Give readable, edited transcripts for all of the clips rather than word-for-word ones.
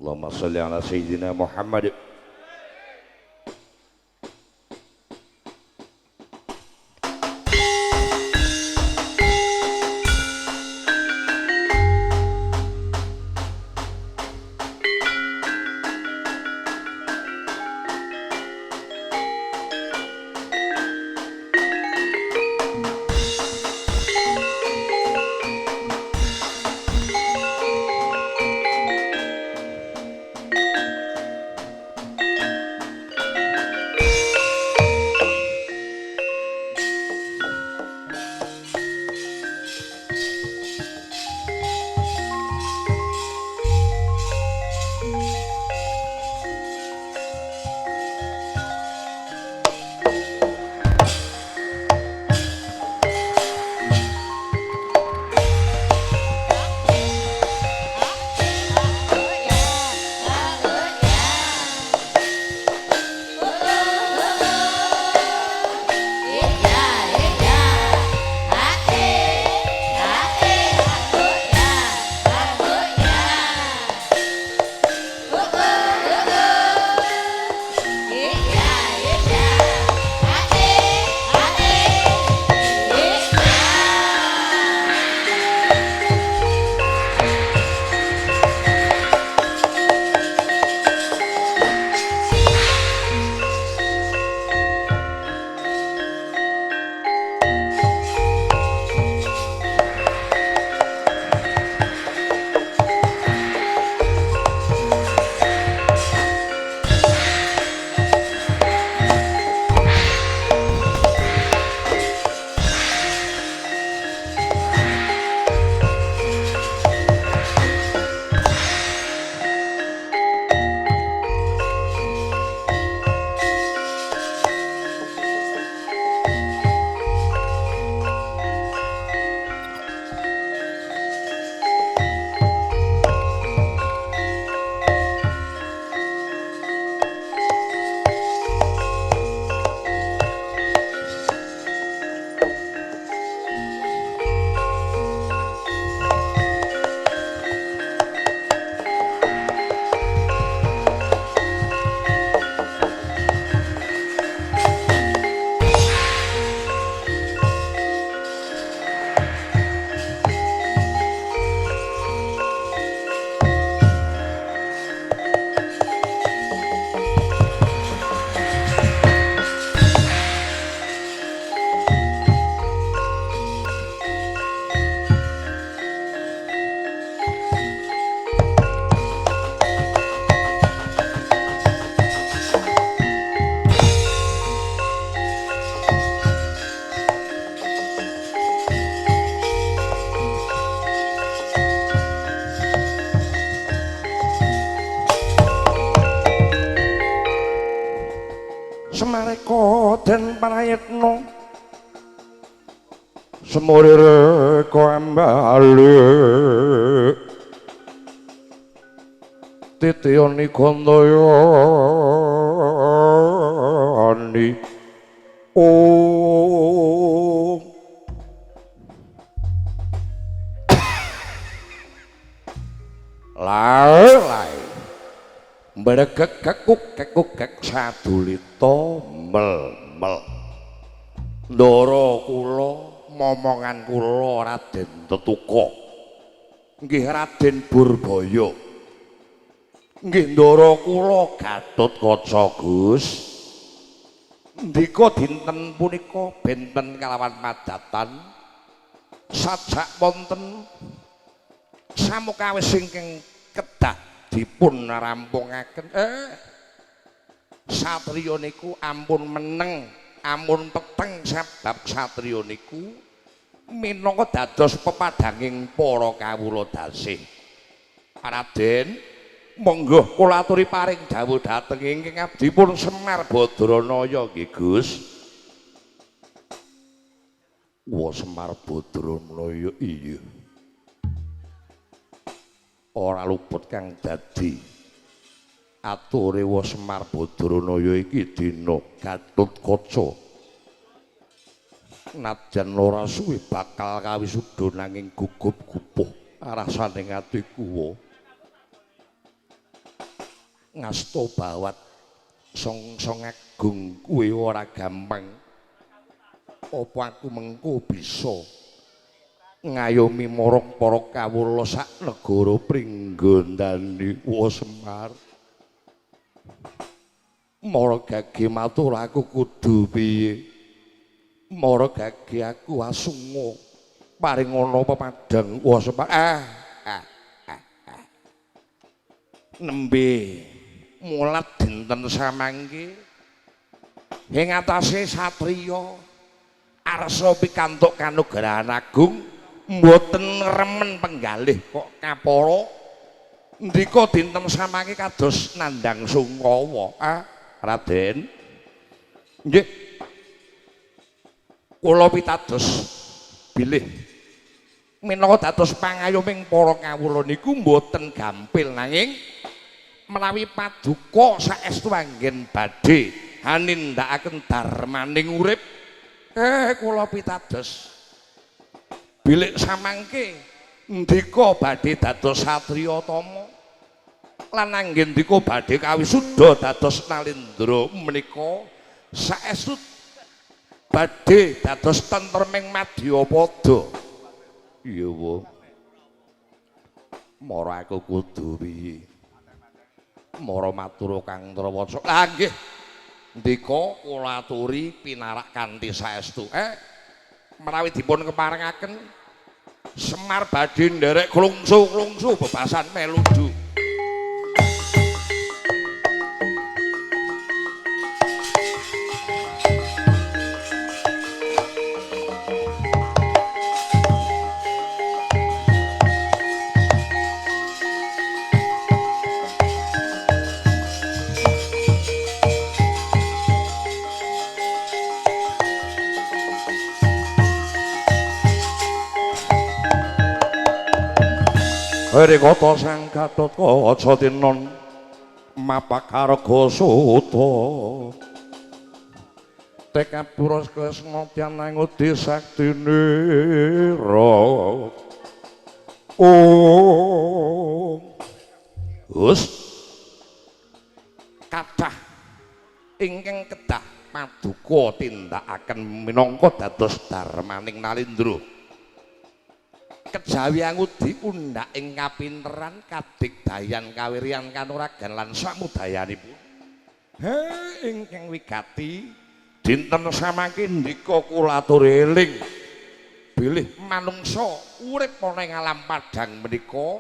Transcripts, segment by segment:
Allahumma sholli ala sayyidina Muhammad. Semareka den Parayatna semurir koambale titiyani gandayani lai mbregek kekuk sadulita mel ndara kula momongan kula Raden Tetuka nggih Raden Purbaya nggih ndara kula Gatotkaca Gus ndika dinten punika benten kalawan madatan sajak wonten samukawis ingkang kedah dipun rampungaken satriya niku ampun meneng ampun peteng sebab satriya niku minangka dados pepadhanging para kawula dasih Raden monggo kula aturi paring dawuh dhateng ingkang abdipun Semar Badranaya nggih Gus. Wa Semar Badranaya iya ora luput kang dadi ature wa Semar Badranaya iki dina Gatotkaca najan ora suwe bakal kawisuda nanging gugup gupuh rasane atiku wa ngasto bawat song-song agung kuwi ora gampang. Apa aku mengko bisa ngayomi marang para kawula sak negara Pringgondani Semar. Mara gage matur aku kudu piye? Mara gage aku asunga paring ana pepadang Semar. Nembe mulat dinten samangke ing atase satriya arsa pikantuk kanugrahan agung mboten remen penggalih kok kapara ndika dinten samangke kados nandhang Sungkawa. Raden nggih kula pitados bilih menawa dados pangayoming para kawula niku mboten gampil nanging menawi paduka saestu anggen badhe hanindakaken darmaning urip kula pitados bilih samangke ndika badhe dados satriya tama lan anggen ndika badhe kawisuda dados nalendra menika saestu badhe dados tentreming madyapada. Iya wong mara aku kudu piye? Mara matur Kang Trawaca. Lah nggih ndika kula aturi pinarak kanthi saestu. Menawi dipun keparengaken Semar badhe nderek klungsu-klungsu bebasan meludu. Rikata sang Gatotkaca tinon mapakarga suta tekad puras kresna tianangudi saktine kathah ingkang kedah paduka tindakaken minangka dados darmaning Nalendra. Kejawi angudi undhak ing kapinteran kadigdayan kawiryan kanuragan lan samudayanipun. Ingkang wigati dinten samangke ndika kula atur eling bilih manungsa urip ana ing alam padhang menika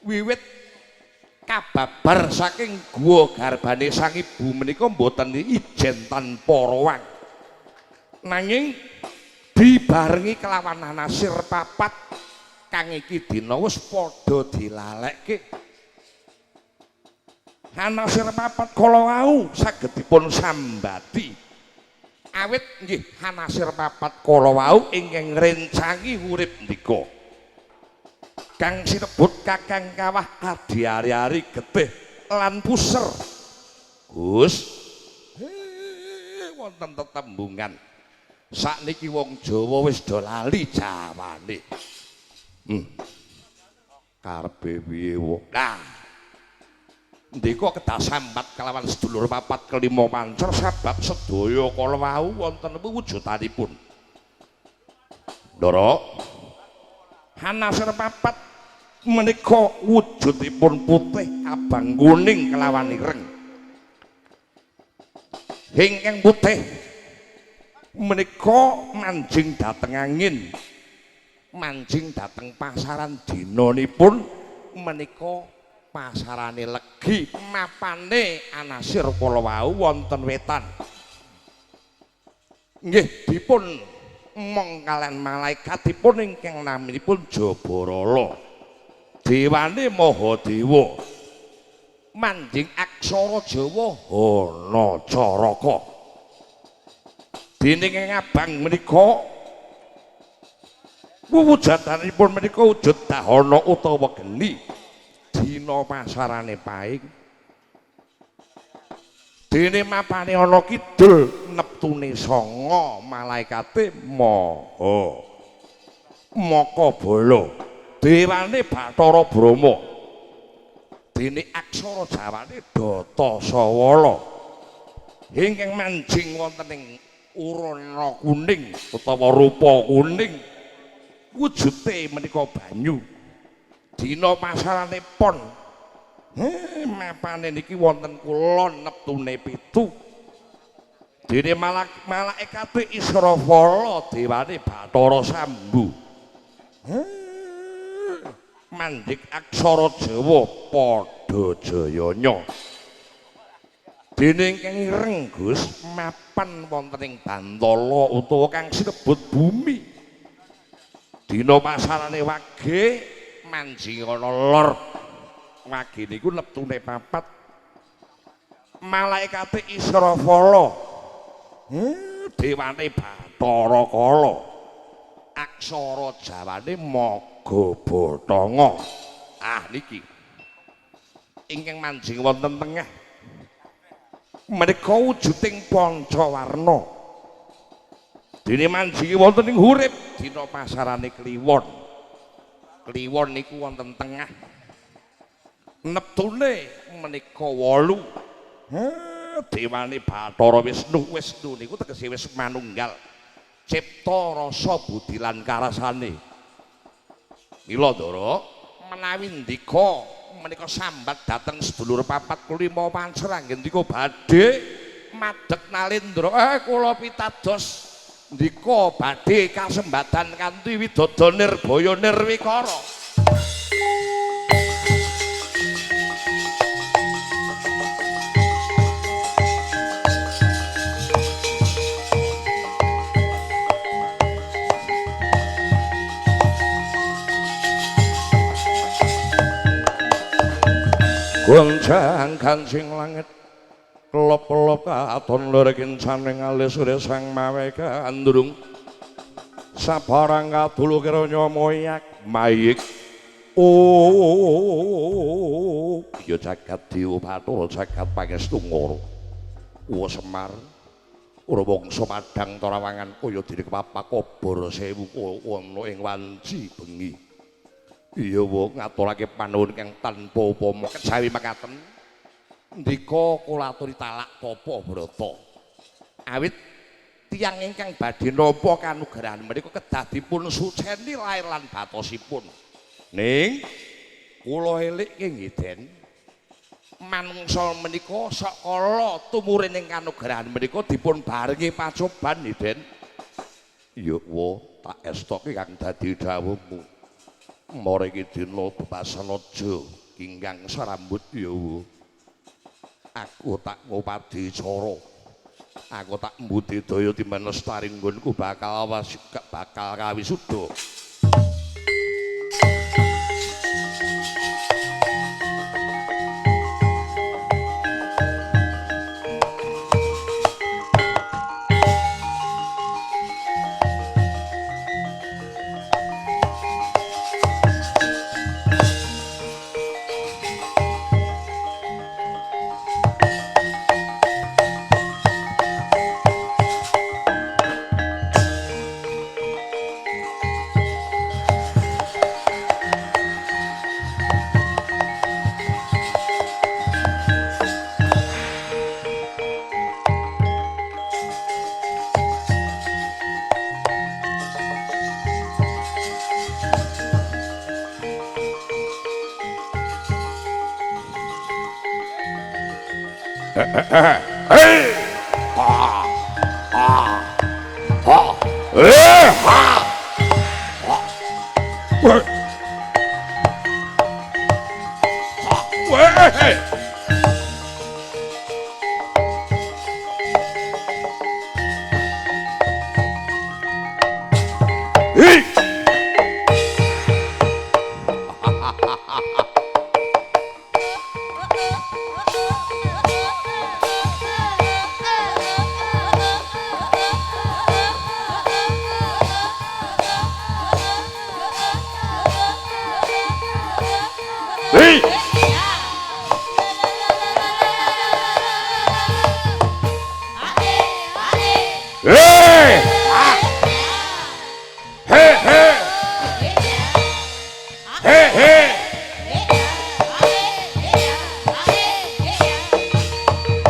wiwit kababar saking guwa garbane sang ibu menika mboten ijen tanpa rawang. Nanging dibarengi kelawan anasir papat kang iki dina wis padha dilalekke. Anasir papat kala wau saged dipun sambati. Awit nggih anasir papat kala wau ingkang ngrencangi urip ndika. Kang sinebut Kakang Kawah Adiari-ari getih lan puser. Gus wonten tetembungan. Sakniki wong Jawa wis do lali jawane. Karepe piye wong? Nah, ndika kedah sambat kelawan sedulur papat kelima pancer sebab sedaya kala wau wonten wujudanipun. Ndara Hanasir papat menika wujudipun putih, abang, kuning kelawan ireng. Ingkang putih menika manjing dhateng angin. Manjing dhateng pasaran dinanipun menika pasarane legi mapane Anasir kala wau wonten wetan. Nggih dipun mong kalian malaikatipun ingkang naminipun Jabarala. Dewane Mahadewa. Manjing aksara Jawa Hanacaraka. Dening ing abang menika wujudanipun menika wujud dahana utawa geni dina pasarane paing. Dene mapane ana kidul neptune sanga malaikate Maha Makabala. Dewane Bathara Brahma. dene aksara Jawane Data Sawala ingkang manjing wonten ing urana kuning utawa rupa kuning wujude menika banyu dina pasarane pon mapane niki wonten kulon neptune 7 dene malaikate Israfala dewane Bathara Sambu mandik aksara Jawa padha jayanya dene ingkang ireng Gus mapan wonten ing Bantala utawa kang sinebut bumi dina pasarane wage manjing ana lor wage niku neptune 4 malaikate Israfala dewane Bathara Kala aksara Jawane Magabatanga niki ingkang manjing wonten tengah menika wujuding pancawarna dene manjing wonten ing Hurip dina pasarane Kliwon niku wonten tengah neptune menika 8 dewane Bathara Wisnu niku tegese wis manunggal cipta rasa budi lan karasane mila Ndara menawi ndika menika sambat dhateng sedulur 45 pancer anggen ndika badhe madhek Nalendra kula pitados ndika badhe kasembatan kanthi widodha nirbaya nirwikara goncang kancing langit kelop-kelop katon lur kincaning alis sore sang mawe kandurung sabarang kadulu kiranya moyak mayik ya jagat Dewa Bathara jagat pangestu ngoro Semar ora wangsa padhang Torawangan kaya dene kepapak obor sewu ana ing wanci bengi iya wong ngaturake panuwun kang tanpa upama kejawi mekaten ndika kula aturi talak tapa brata awit tiyang ingkang badhe nampa kanugrahan menika kedah dipun suceni lair lan batosipun ning kula elik nggih Den manungsa menika sakala tumurining kanugrahan menika dipun barengi pacoban nggih Den iya wa tak estoke kang dadi dawuhmu Mare iki dina Bebasanaja ingkang sarambut ya aku tak ngopadi cara aku tak mbudidaya timban lestari nggonku bakal kawisuda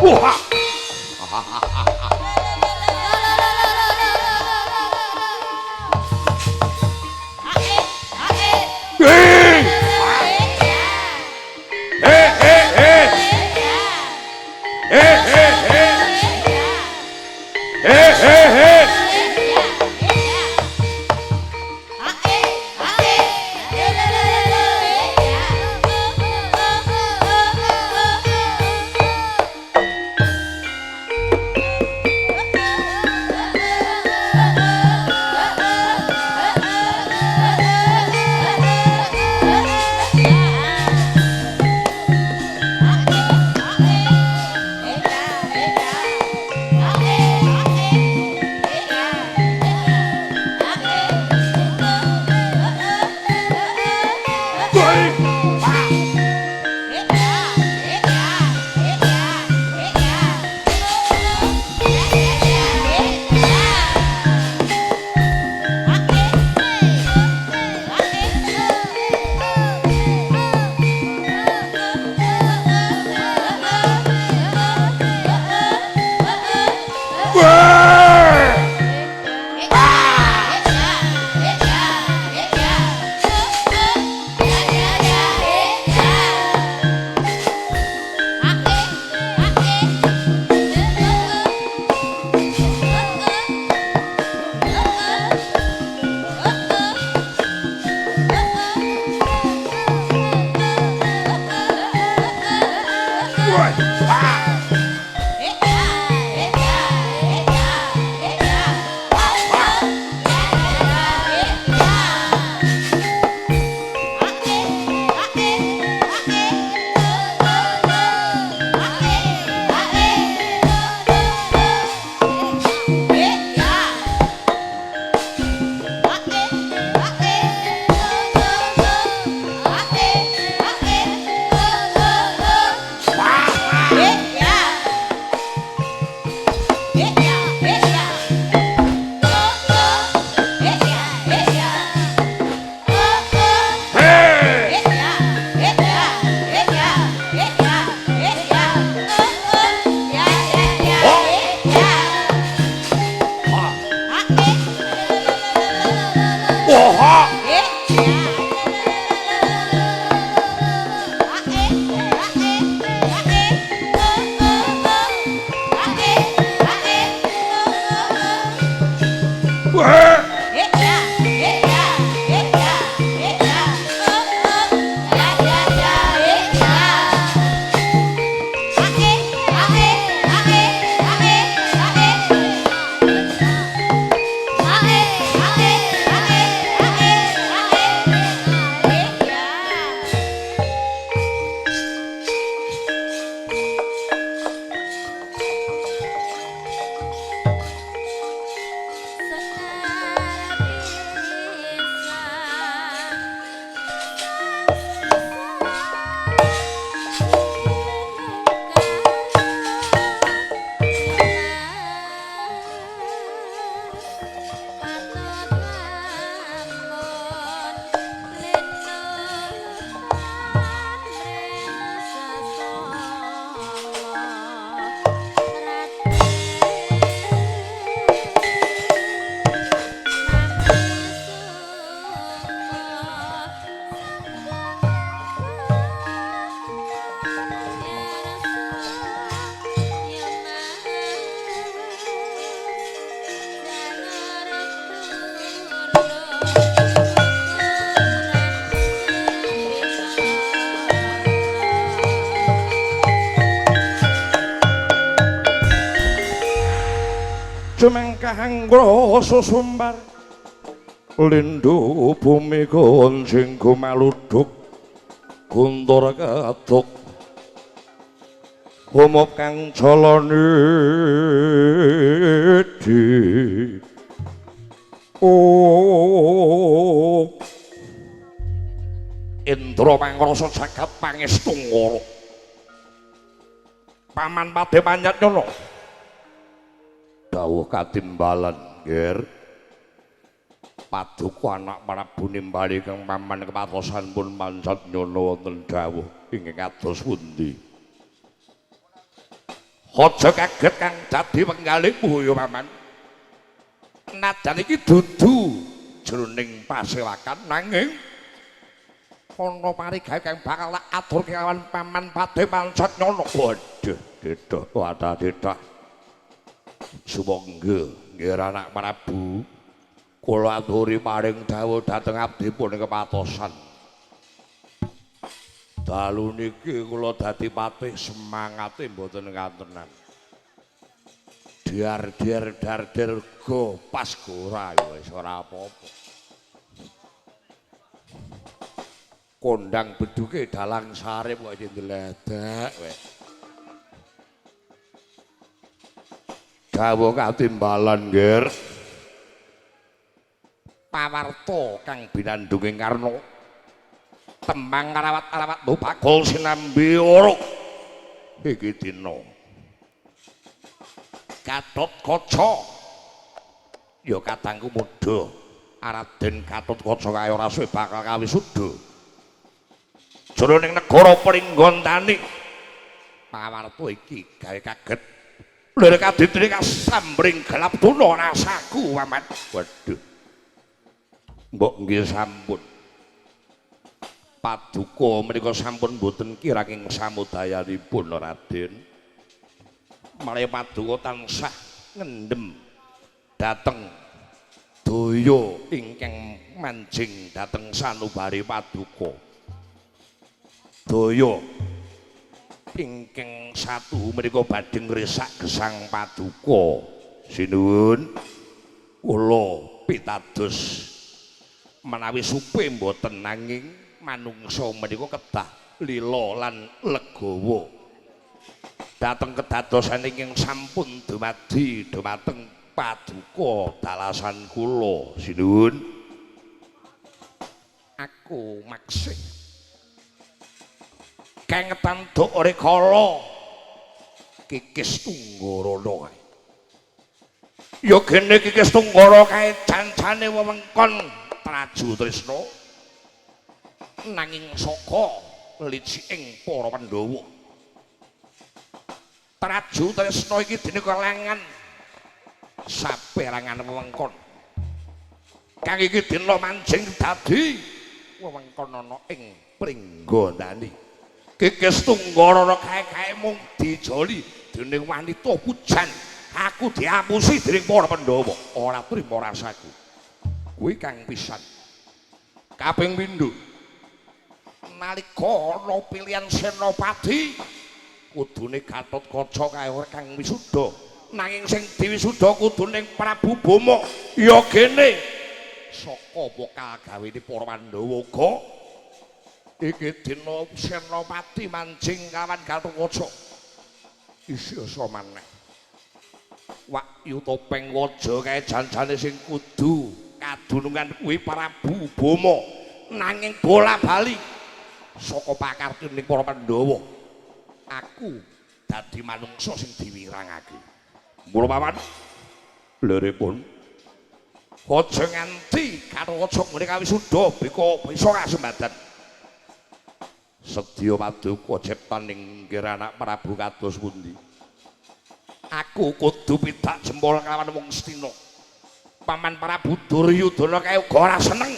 Wah. Cemengkahanggo susumbar lindu bumi goncing gumaluduk guntur katuk umup kang caloni di Indra mangrasa jagat pangestu ngara paman pade panyatnyana dawuh katimbalan nger paduka anak Prabu Nimbali kang paman kepatosan pun mancat nyono wonten dawuh ingkang kados pundi Aja kaget kang dadi wenggalipmu ya paman. Najan iki dudu jroning pasewakan nanging ana parigawe kang bakal aturke kawan paman Padhe Pancatnyana. Waduh, dedah wata dedah. Sumangga nggih anak Prabu. Kula aturi paring dawuh dhateng abdipun ing kepatosan. Dalu niki kula dadi patih semangate mboten kantenan. Dar go pas ora wis ora apa-apa. Kondang beduke dalang sarip kok ndeledek wae. Dawuh katimbalan nggir. Pawarta kang binandunging Karna. Tembang karawat-arawat Bagol sinambi uruk. Iki dina Gatotkaca. Ya katangku mudha. Raden Gatotkaca kaya ora suwe bakal kawisuda. Jroning negara Pringgontani. Pawarta iki gawe kaget. Lha kaditri kasambring gelap tuna rasaku paman. Waduh. Mbok nggih sampun. Paduka menika sampun boten kiranging samudayanipun Raden. Malih paduka tansah ngendhem dhateng daya ingkang manjing dhateng sanubari paduka. Daya ingkang satu menika badhe ngrisak gesang paduka. Sinuwun kula pitados menawi supe mboten nanging manungsa menika kedah lila lan legawa dhateng kedadosan ingkang sampun dumadi dhumateng paduka dalasan kula. Sinuwun aku maksih kengetan duk rikala Kikis Tunggarana kae. Ya gene Kikis Tunggara kae cancane wewengkon Traju Trisna nanging saka liciking para Pandhawa. Traju Trisna iki dene kelangan saperangan wewengkon. Kang iki dina manjing dadi wewengkon ana ing Pringgontani. Kikis Tunggarana kae-kae mung dijoli dening wanita pujan. Aku diapusi dening para Pandhawa. Ora trima rasaku. Kuwi kang pisan. Kaping pindho. Nalika ana pilihan senopati kudune Gatotkaca kae ora kang wisuda. Nanging sing diwisuda kudune Prabu Bama. Ya gene saka pokal gawene para Pandhawa uga iki dina senopati manjing kawan Gatotkaca. Isih asa maneh. Wakyu Topeng Waja kae janjane sing kudu kadunungan kuwi Prabu Bama nanging bola bali saka pakartine para Pandhawa. Aku dadi manungsa sing diwirangake. Mula paman liripun aja nganti Gatotkaca ngene kawisuda bisa kasembadan. Sedya paduka ciptaning nggih anak Prabu kados pundi. Aku kudu pidak jempol kelawan wong Astina. Paman Prabu Duryudana kae uga ora seneng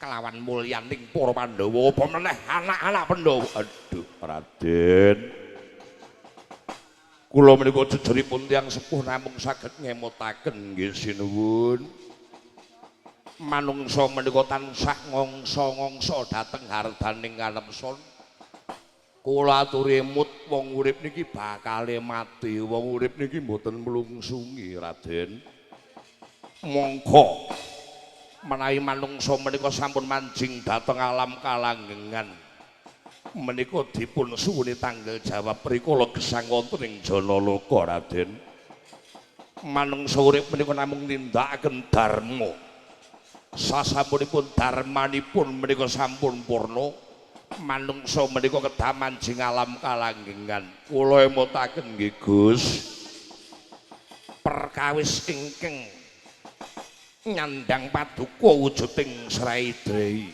kelawan mulyaning para Pandhawa apa meneh anak-anak Pandhawa. Aduh, Raden. Kula menika jejeripun tiyang sepuh namung saged ngemutaken nggih sinuwun. Manungsa menika tansah ngongso-ngongso dhateng hardaning kanemson. Kula aturi emut wong urip niki bakale mati, wong urip niki mboten mlungsungi Raden. Mongko menawi manungsa menika sampun manjing dhateng alam kalanggengan menika dipun suwuni tanggal jawab rikala gesang wonten ing Janaloka Raden. Manungsa urip menika namung nindakaken dharma. Sasampunipun dharmanipun menika sampun purna. Manungsa menika kedah manjing alam kalanggengan. Kula emutaken nggih Gus. Perkawis ingkang nyandang paduka wujuding Sraidrai.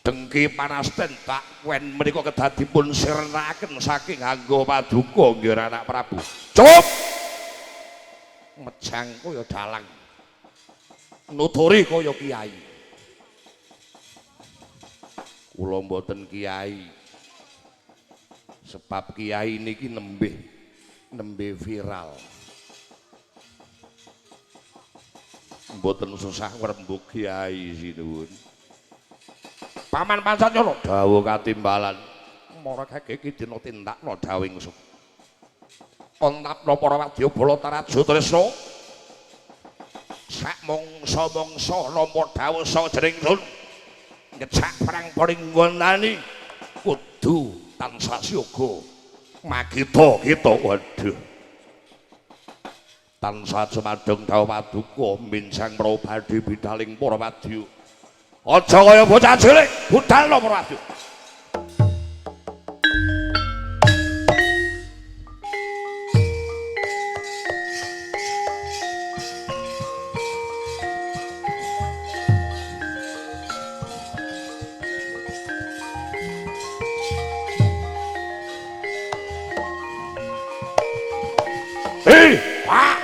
Dengki panasten tak wen menika kedah dipun sirnakaken saking nganggo paduka nggih anak Prabu. Cukup. Mejang kaya dalang. Nuturi kaya kiai. Kula mboten kiai. Sebab kiai niki nembe viral. Mboten susah ngrembug kiai sinuwun. Paman Pancanyana dawuh katimbalan mara kake iki dina tindakna dawing suk. Ontapna para wadyabala taraju tresna. Sak mangsa-mangsa nampa dawuh sajering sun. Ngecak perang paringgonani kudu tansah siaga. Magita kita waduh. Tansah sumadeng dawuh paduka minsang prabadi bidaling para wadya. Aja kaya bocah cilik, budalno para wadya. Pak!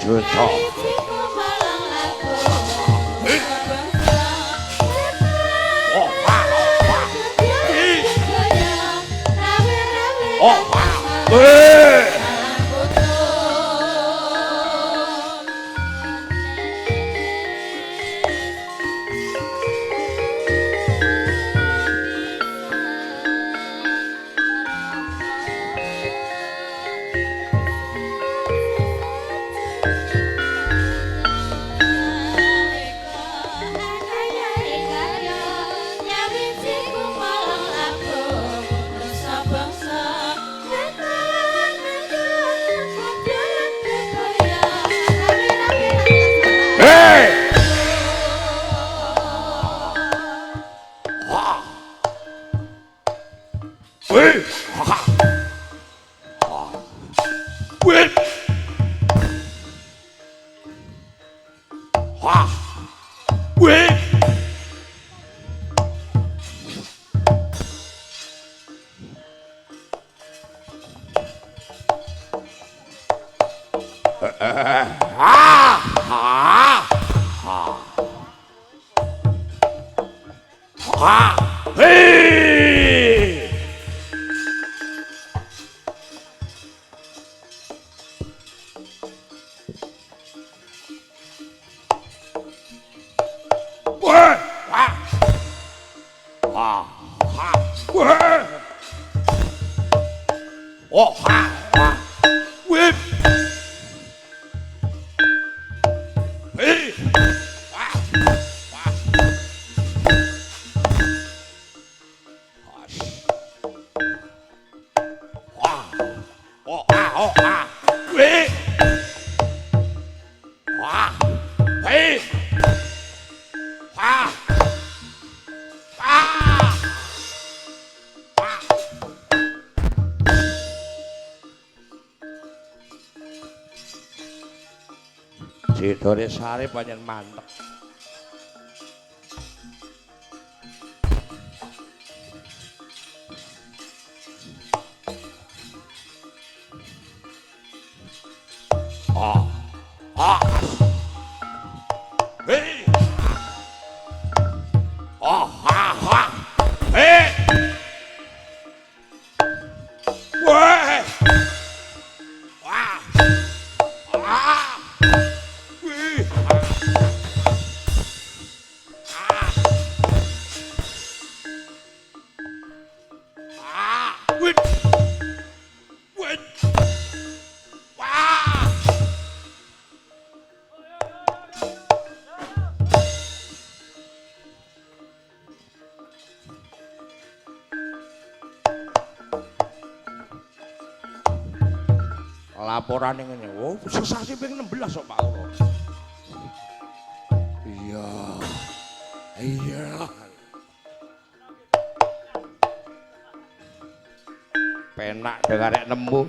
juta. Oh, Jedore sare panjen mantep. Laporan ngene. Oh, sesasi ping 16 kok Pak Loro. Iya. Iya. Penak dengarek nemu.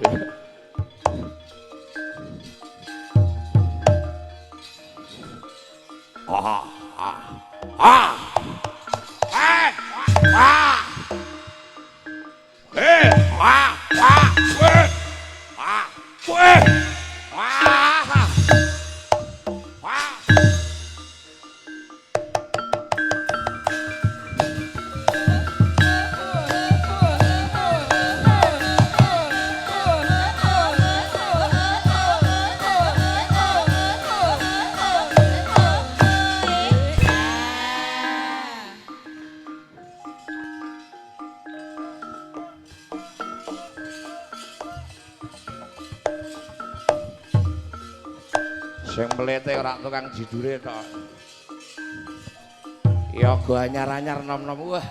Sing mlete ora tukang jidure tok. Ya go anyar-anyar nom-nom wah.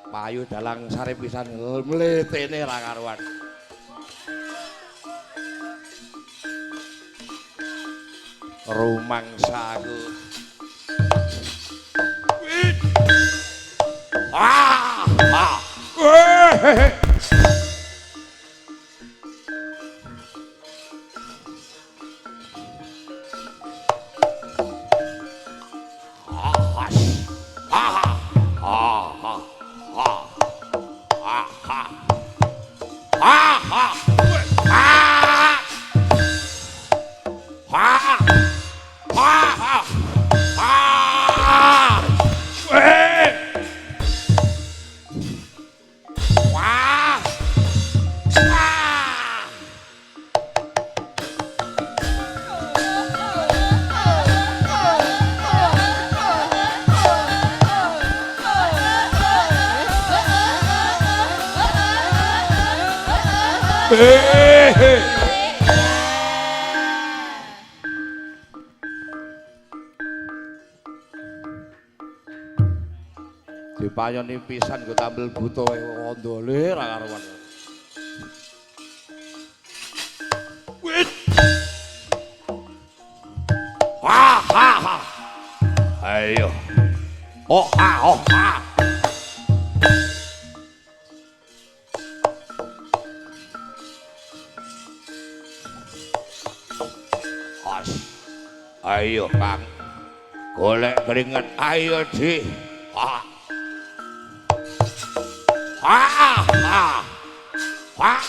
Payu dalang sare pisan mletene ra karuan. Rumangsaku. Ah! Dipayoni pisan ku tampil buta kandhane ra karuan. Wit. Ha ha ha. Ayo. Oh ha oh ha. As. Ayo Kang. Golek keringet ayo Di. Ha. Wah, wah, wah,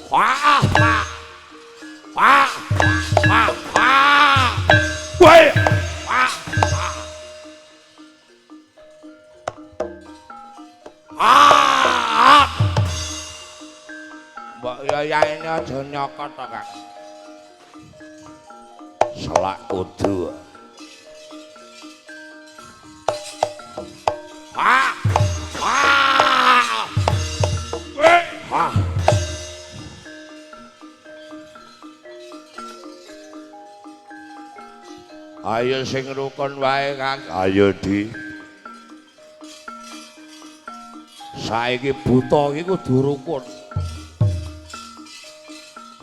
wah, wah, wah, wah, wah, woi, wah, wah, mbak Yaya ini aja nyokot to Kang. Selak kudu. Wah. Ayo sing rukun wae Kang. Ayo Di. Saiki buta iki kudu rukun.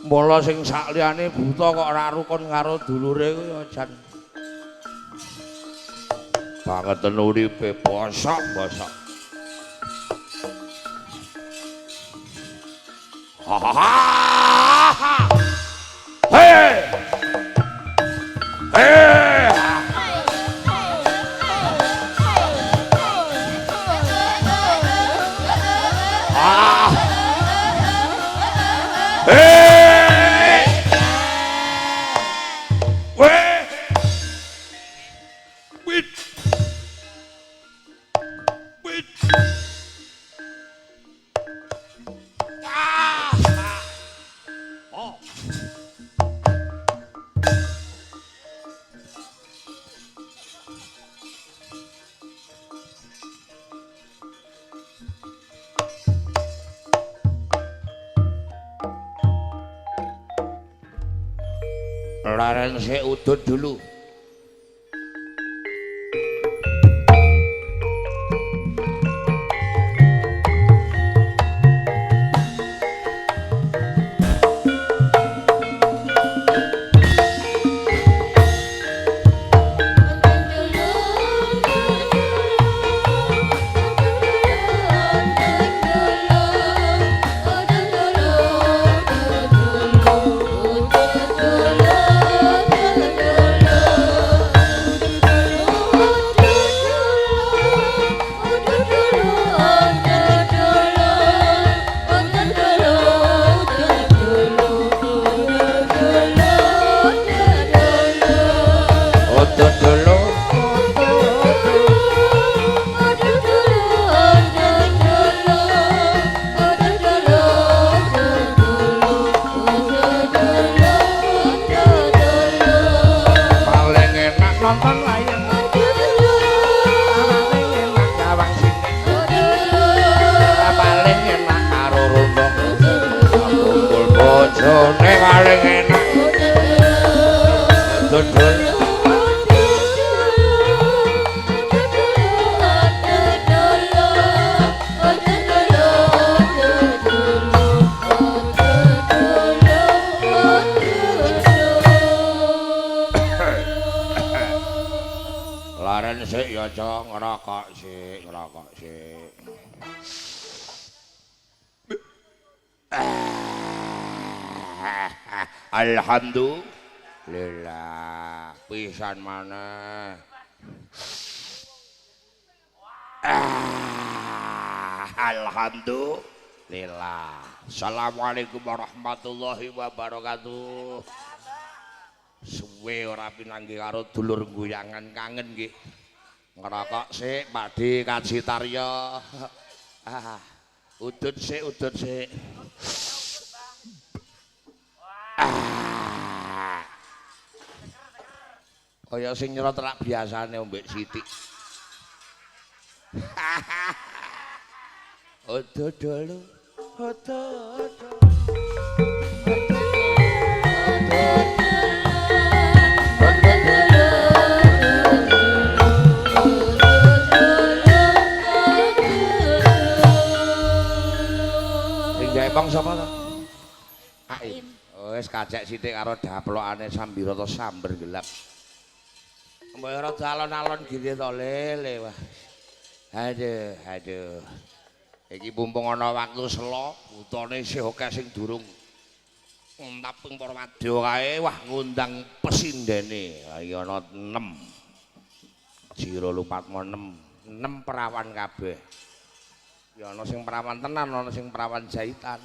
Mula sing sakliyane buta kok ora rukun karo dulure kuwi ajan. Bangeten uripe bosok-bosok. Ha ha ha. Hei. Hei. Ah. Hei. Weh. Wit. Wit. Ah. Oh. Laren sik udut dulu. Laren sik ya, Cok, ngerokok sik. Alhamdulillah, pisan maneh. Alhamdulillah. Assalamualaikum warahmatullahi wabarakatuh. Suwe ora pinanggi karo dulur guyangan kangen nggih. Ngerokok sik, Pakde Kaji Tarya. Udut sik. Kaya sing nyerot rak biasane ombek sithik. Udut dulu. Bang sapa to? Aim. Oh, wis kacek sithik karo daplokane Sambirata samber gelap. Mbok ora alon-alon gini to lele wah. Aduh. Iki mumpung ana waktu selo, utane isih akeh sing durung ngentap ping para wadya kae, wah ngundang pesindene. Iki ana 6. Jiro Lupatmo 6 perawan kabeh. Ya ana sing perawan tenan, ana sing perawan jahitan.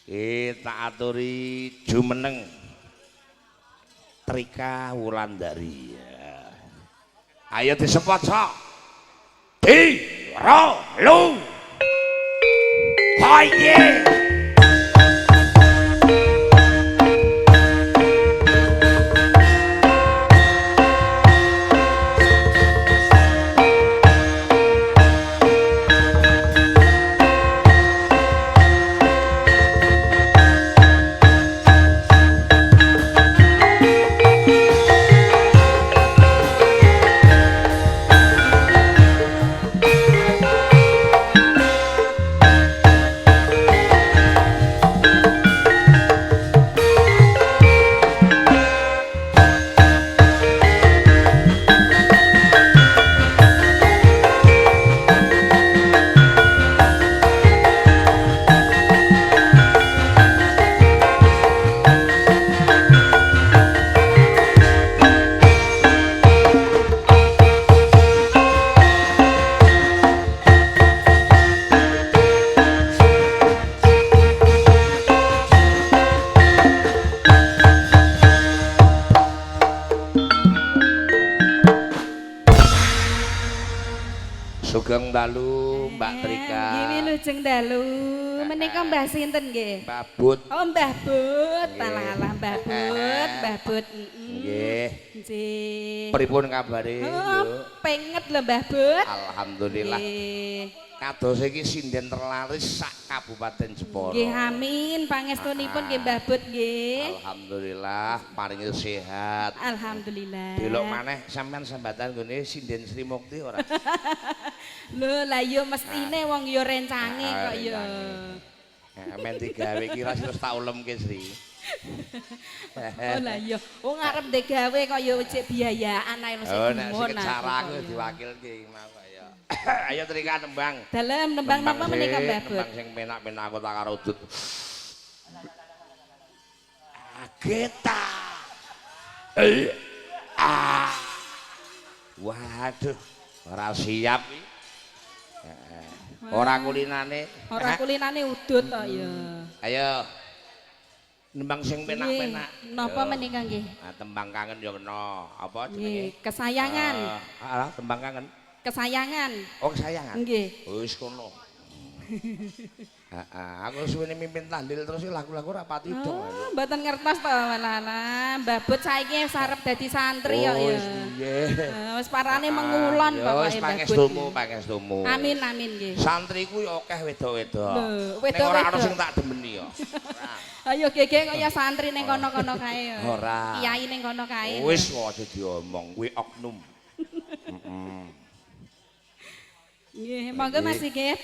Kita aturi jumeneng Trika Wulandari. Ayo disepot sok. Di ro lu. Haye. Sugeng dalu Mbak Trika. Nggih lujeng dalu. Menika Mbah sinten nggih? Mbah But. Oh Mbah But. Alah Mbah But, Mbah But. Nggih. Nggih. Pripun kabare? Oh, penget lho Mbah But. Alhamdulillah. Nggih. Kados iki sinden terlaris sak Kabupaten Jepara. Nggih amin pangestunipun nggih Mbah But nggih. Alhamdulillah paringi sehat. Alhamdulillah. Delok maneh sampean sambatan gone sinden Sri Mukti ora? Lho lah ya mestine wong ya rencange kok ya. Men digawe kira terus tak ulemke Sri. Oh lah iya, wong arep ndek gawe kok ya cek biayaan ae lho sing Oh nek gumun. sing cara aku diwakilke mau kok ya. Ayo Trika nembang. Dalem nembang napa menika Mbah But? Nembang sing penak-penak aku tak karo udut. Ageta. Waduh, ora siap iki. Ora kulinane. Ora kulinane udut to ya. Ayo. Nembang sing penak-penak. Napa menika nggih? Nah, tembang kangen ya kena. Apa jenenge? Nggih, kesayangan. Alah, tembang kangen. Kesayangan. Oh, kesayangan. Nggih. Wis kono. Aku suwene mimpin tandil terus lagu-lagu ra pati dong. Mboten ngertos to malah. Mbah But saiki wis arep dadi santri kok ya. Nggih. Wis parane mengulon pokoke Wis Mbah But. pangestumu. Amin amin nggih. Santriku ya akeh wedok-wedok. Lho, Nek ora ana wedok-wedok. sing tak demeni ya. Ayo gege kok ya santri ning kono-kono kae ya. Ora. Kiai ning kono kae. Wis kok aja diomong kuwi oknum. Nggih, monggo Mas Sigit.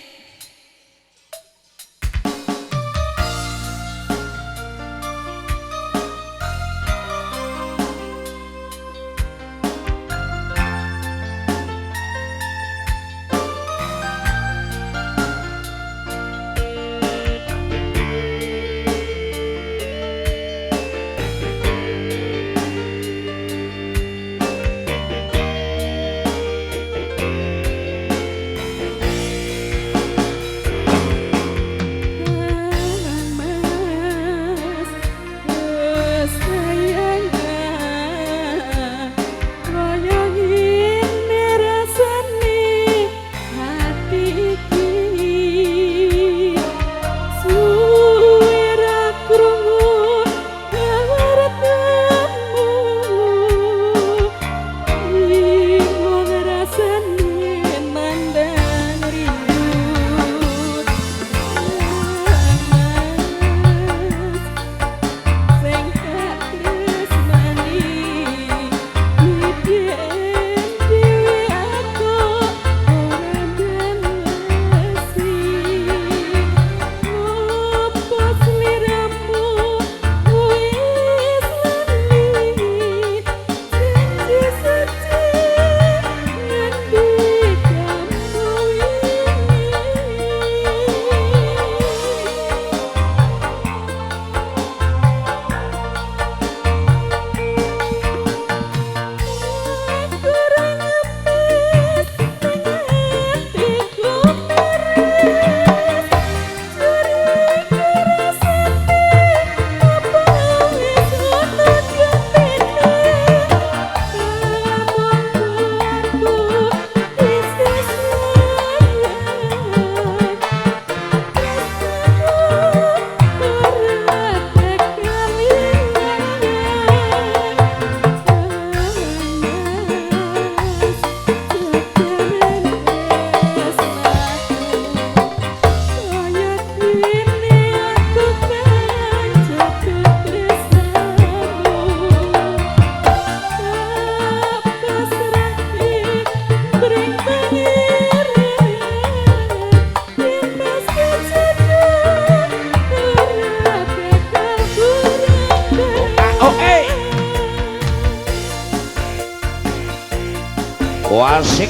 Asik.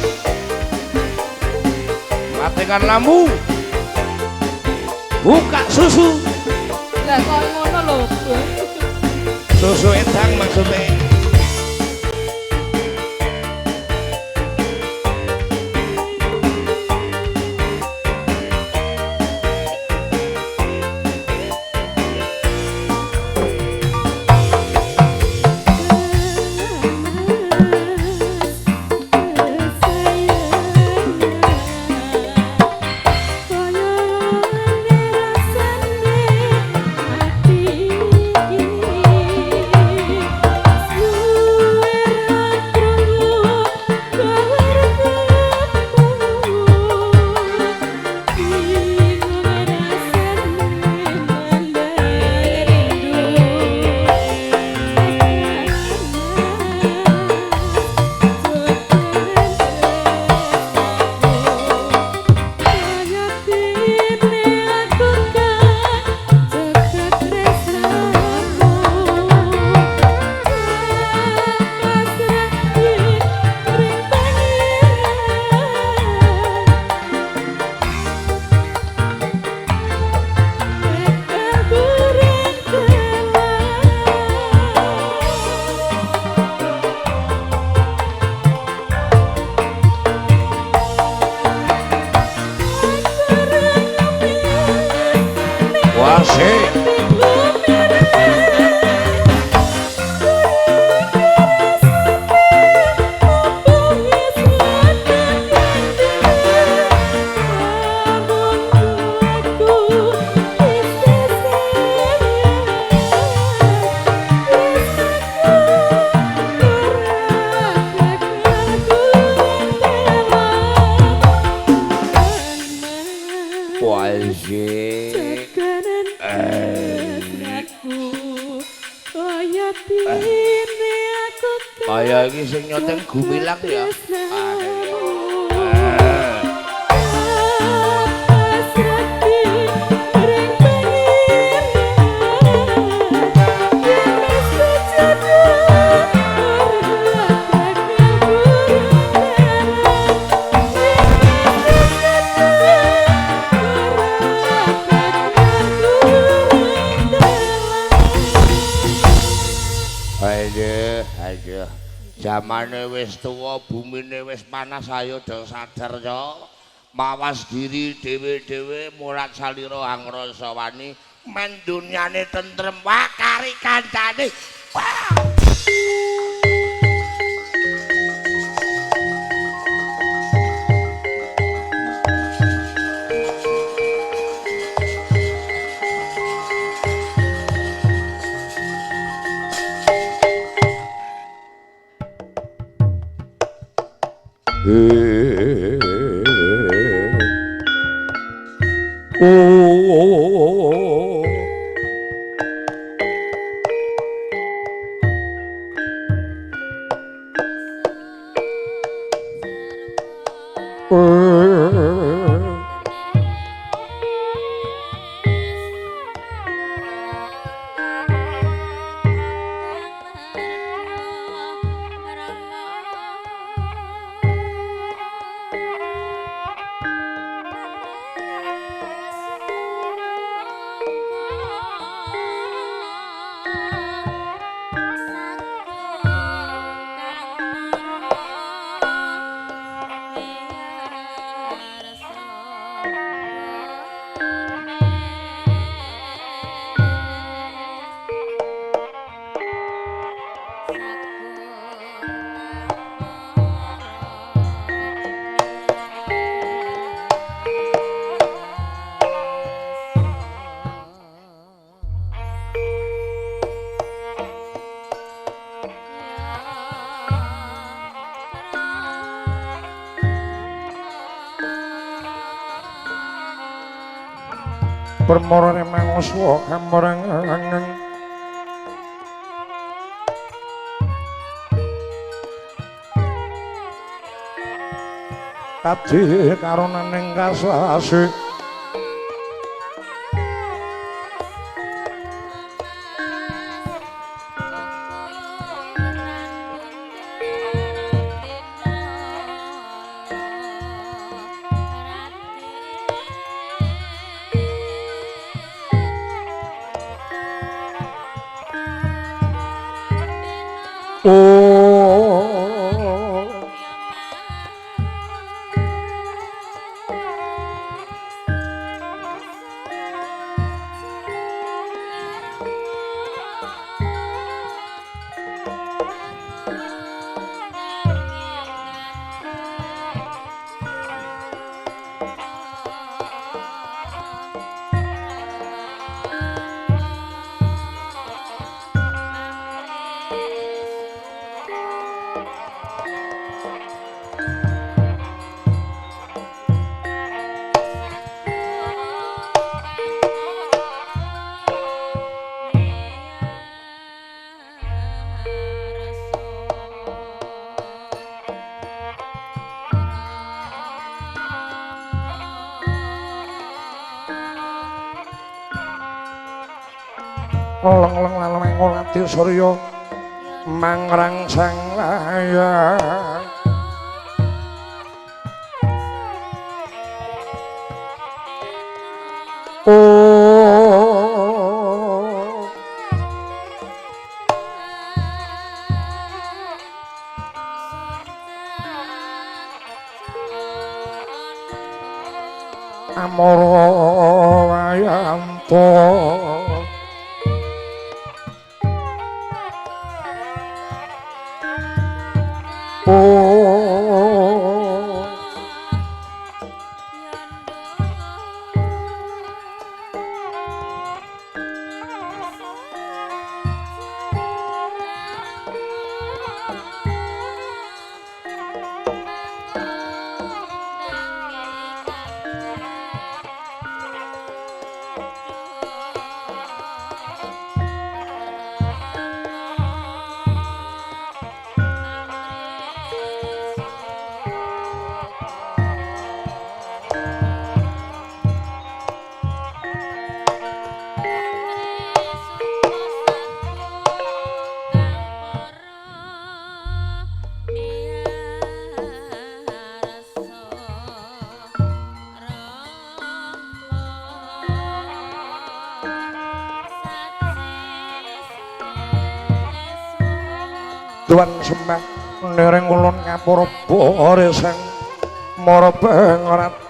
Matikan lampu. Buka susu. Lah kok ngono lho. Susu edang maksudnya. Kaya iki sing nyoteng Gumilang ya. Ayo, zamane wis tuwa, bumine wis panas, ayo do sadar yo. Mawas diri dhewe-dhewe mulat salira angrasa wani men dunyane tentrem wae kari kancane. Permorone manguswa kamorang kadhe karonaning kasasih Leng-leng lan mengolati surya mangrangsang layang amara wayanta Tuan Semah nering ulun ngapura boresang mara bangerat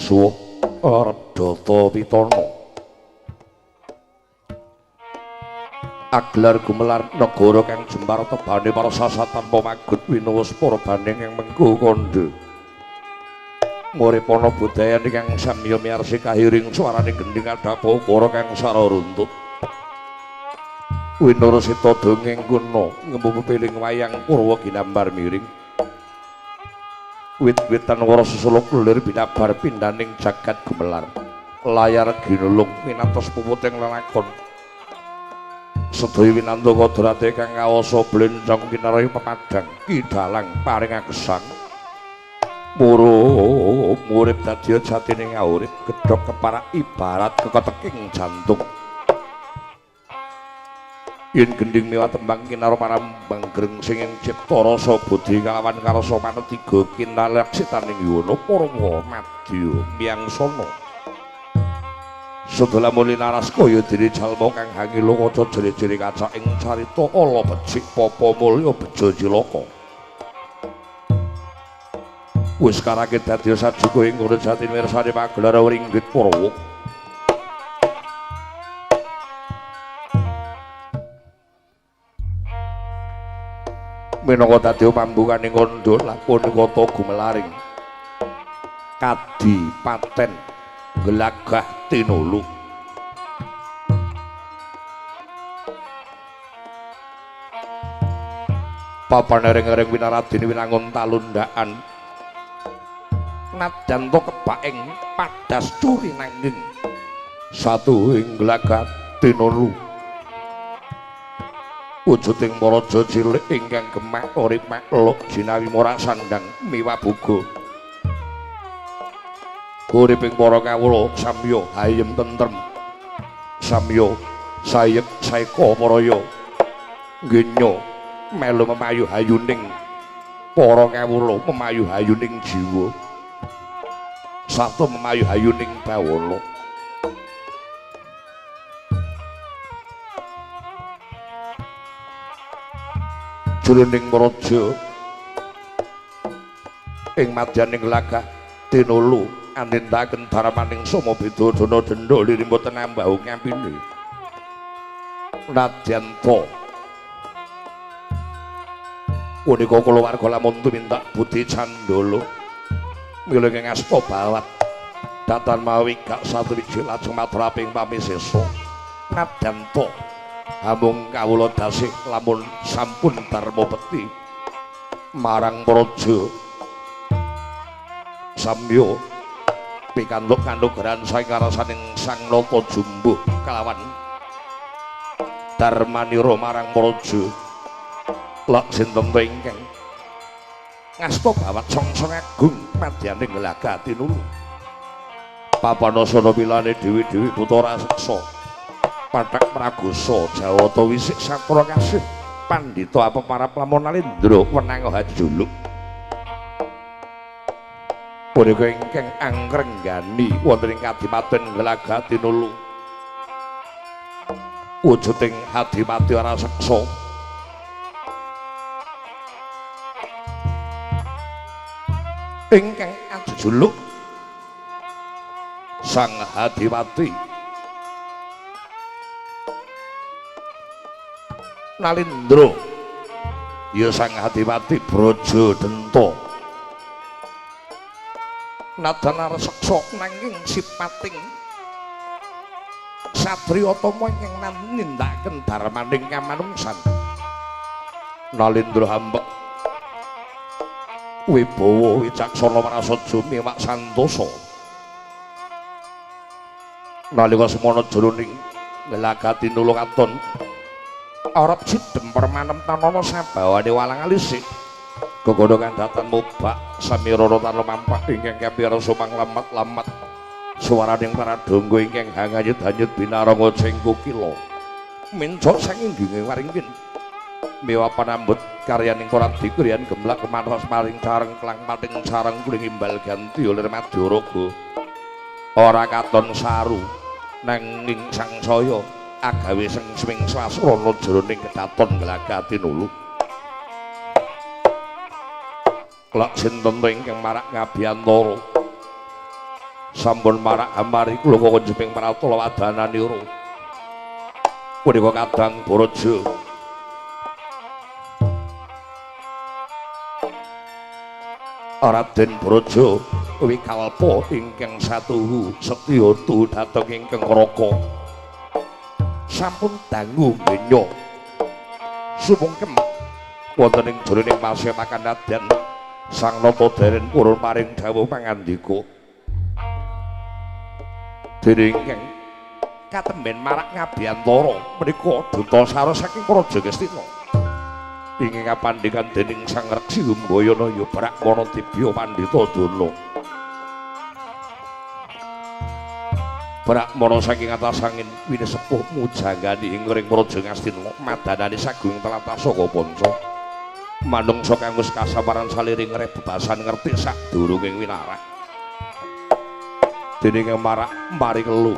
suwuh Ardhata Pitana aglar gumelar negara kang jembar tebane para sasat tanpa magut winawus para banding yang mengku kandha nguripana budaya ingkang samya miarsi kahiring swarane gending adhapa ukara kang sara runtut winarasita dongeng kuna ngembu pepiling wayang Purwa ginambar miring wit-witan wara sesuluk lelir binabar pindaning jagat gumelar layar ginulung minatos puputing lelakon sedaya winandaka drate kang ngawasa blenjong kinaraya pepadang kidalang paring gesang murid dadi jatine ngawurip gedhok keparak ibarat keketeking jantung yen gending miwah tembang kinaro parambang grengsing ing cipta rasa budi kalawan karasa manetiga kinalaksitaning yono Purwa madya miyangsana sedaya mulinaras kaya dene jalma kang hangil kaca jere-jere kaca ing carita ala becik papa mulya beja cilaka wis karake dadi sajuga ing urip jati mirsani pagelar Wringgit Purwa minangka dadi pambukaning kandha lakon kata gumelaring kadi paten gelagah tinulu papan ering-ering winaradini winangun talundaan nadyan to kebaing padas curi nangging satu ing gelagah tinulu wujuding maraja cilik ingkang gemak urip makluk jinawi morak sandang miwah buga uriping para kawula samya ayem tentrem samya sayek saeka paraya ngenya melu memayu-hayuning para kawula, memayu-hayuning jiwa. Sarta memayu-hayuning bawana. Jroning praja ing madyaning lagah tinulu andhentaken darmaning sama Bedadana Dendha liring boten nambah ngampine. Nadyan to punika kulawarga lamun tumindak Budi Candala mila ing asta bawat datan mawi gak satwiji lajeng maturaping pamisesa. Nadyan to amung kawula dasih lamun sampun darma bekti marang praja samya pikantuk kanugrahan saking karasaning Sang Nata Jumbuh kalawan darmanira marang praja lak sinten ingkang ngasta bawat songsong agung madyaning lagah tinulu papanasana pilane dewi-dewi putra raseksa Pathak Pragosa Jawata wisik sakra kasih pandhita apeparap lamun Nalendra wenang hajuluk punika ingkang angrenggani wonten ing kadipaten Glagah Tinulu wujuding Adipati Raseksa ingkang ajuluk Sang Adipati Nalendra ya Sang Adipati Brajadenta nadyan raseksa nanging sipating satriya tama ingkang nindakaken darmaning kamanungsan Nalendra hambek wibawa wicaksana prasaja miwak santosa nalika semana jroning Glagah Tinulu katon arep sidhem permanem tanana sabawane walang alisik gegodhongan datan mubak samirana tan lumampah ingkang kapira sumanglamat-lamat swaraning para dangga ingkang hangayut-hanyut binaranga cengku kila mencok saking nggih waringkin mewa panambut karyaning para dikriyan gemlak kemantos maring sareng klang mating sareng kuling imbal ganti lir Madaraga ora katon saru nanging sangsaya agawe sengswing swasrana jroning kedaton Glagah Tinulu lak sinten ingkang marak ngabiyantara sampun marak amari kula kunjuping pratala wadananira punika kadang Baraja Raden Braja Wikalpa ingkang satuhu setya tu dhateng ingkang raka sampun dangu benya sumungkem wonten ing jroning pasepakan nadyan Sang Nata Deren purun paring dawuh pangandika dene ingkang katemben marak ngabiyantara menika duta sara saking Praja Ngastina ingkang kapandhekan dening Sang Reksi Humbayana ya Brakmana Dibya Pandhita Dana Brakmana saking atas angin wini sepuh mujanggani ing ring Praja Ngastina madanani sagung tlatah saka panca manungsa kang wis kasamaran saliring rebebasan ngerti sadurunging winarah dening marak mari kelu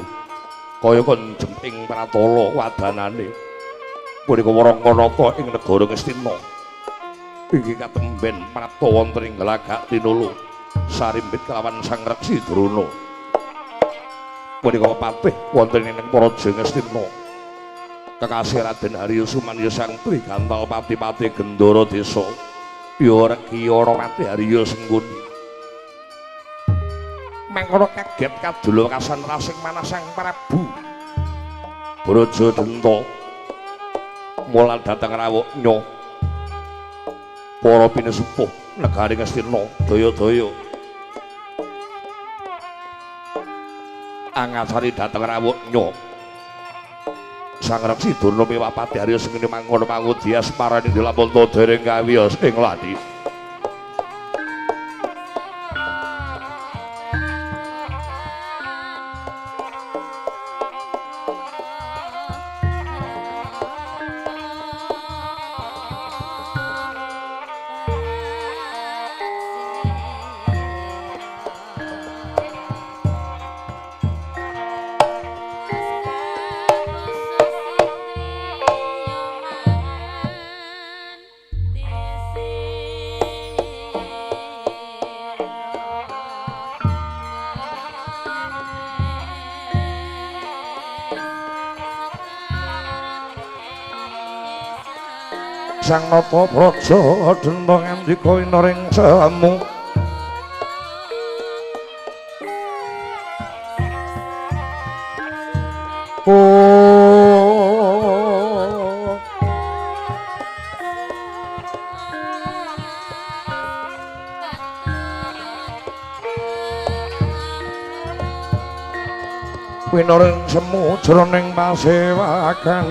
kaya konjem ing pratala wadanane punika Warangkanata ing negara Ngastina inggih katemben prapta wonten ing Glagah Tinulu sarimbit kelawan Sang Reksi Drona punika patih wonten ing Praja Ngastina kekasih Raden Harya Sumanya Sang Trigantal Pati-pati Gendara Desa ya Rekyana Pati Harya Sengguni mangkono kaget kadula kasan rasing manah Sang Prabu Brajadenta mulan dhateng rawuhnya para pinesepuh negari Ngastina daya-daya angasari dhateng rawuhnya Sang Reksi Dana miwah Pati Harya Sengguni mangkono pangudi asmarane dilampun dereng kawiyos ing ladi sang nata praja denda ngandika ina ring semu winoring semu jroning pasewakan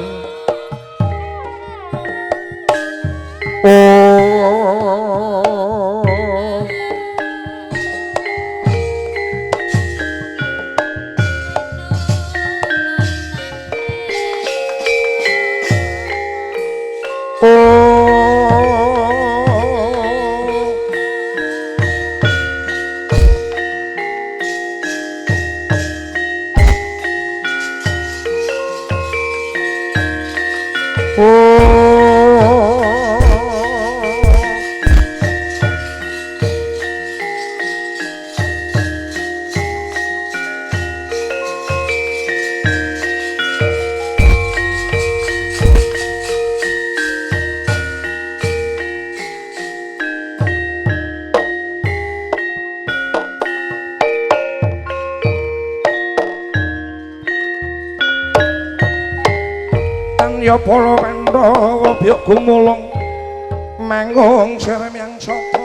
ya para Pandhawa biyak gumulung manggung siremyang sapa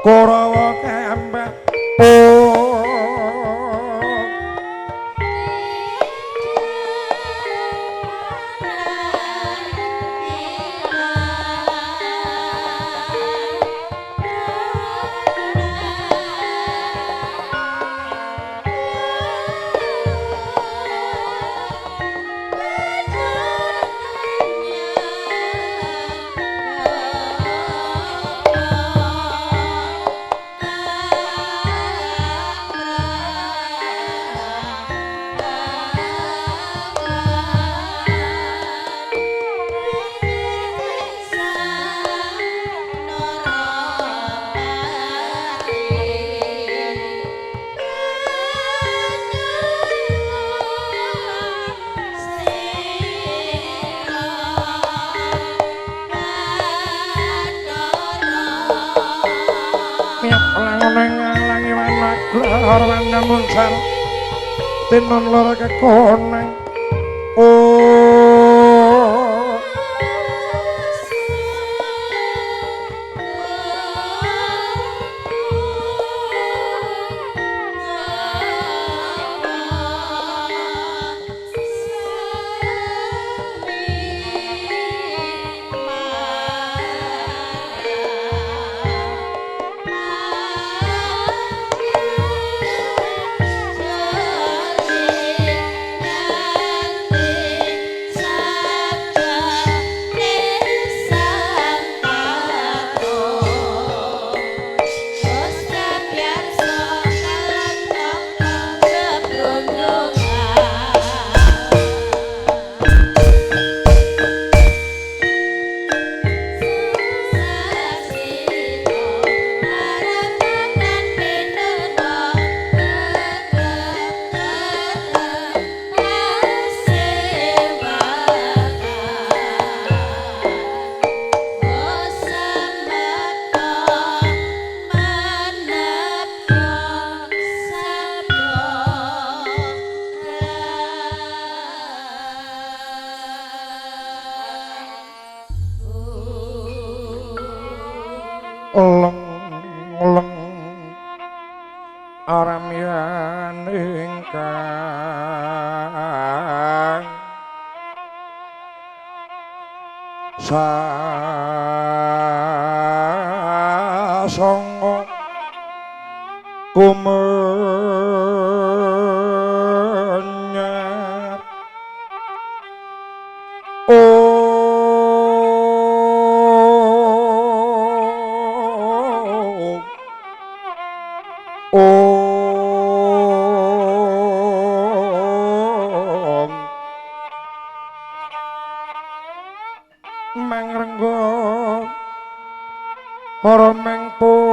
Kurawa kembang Arwana munsar tinon lara kekoneng leng aramyan ingkang sasanga kumenyat mangrengga para mengpori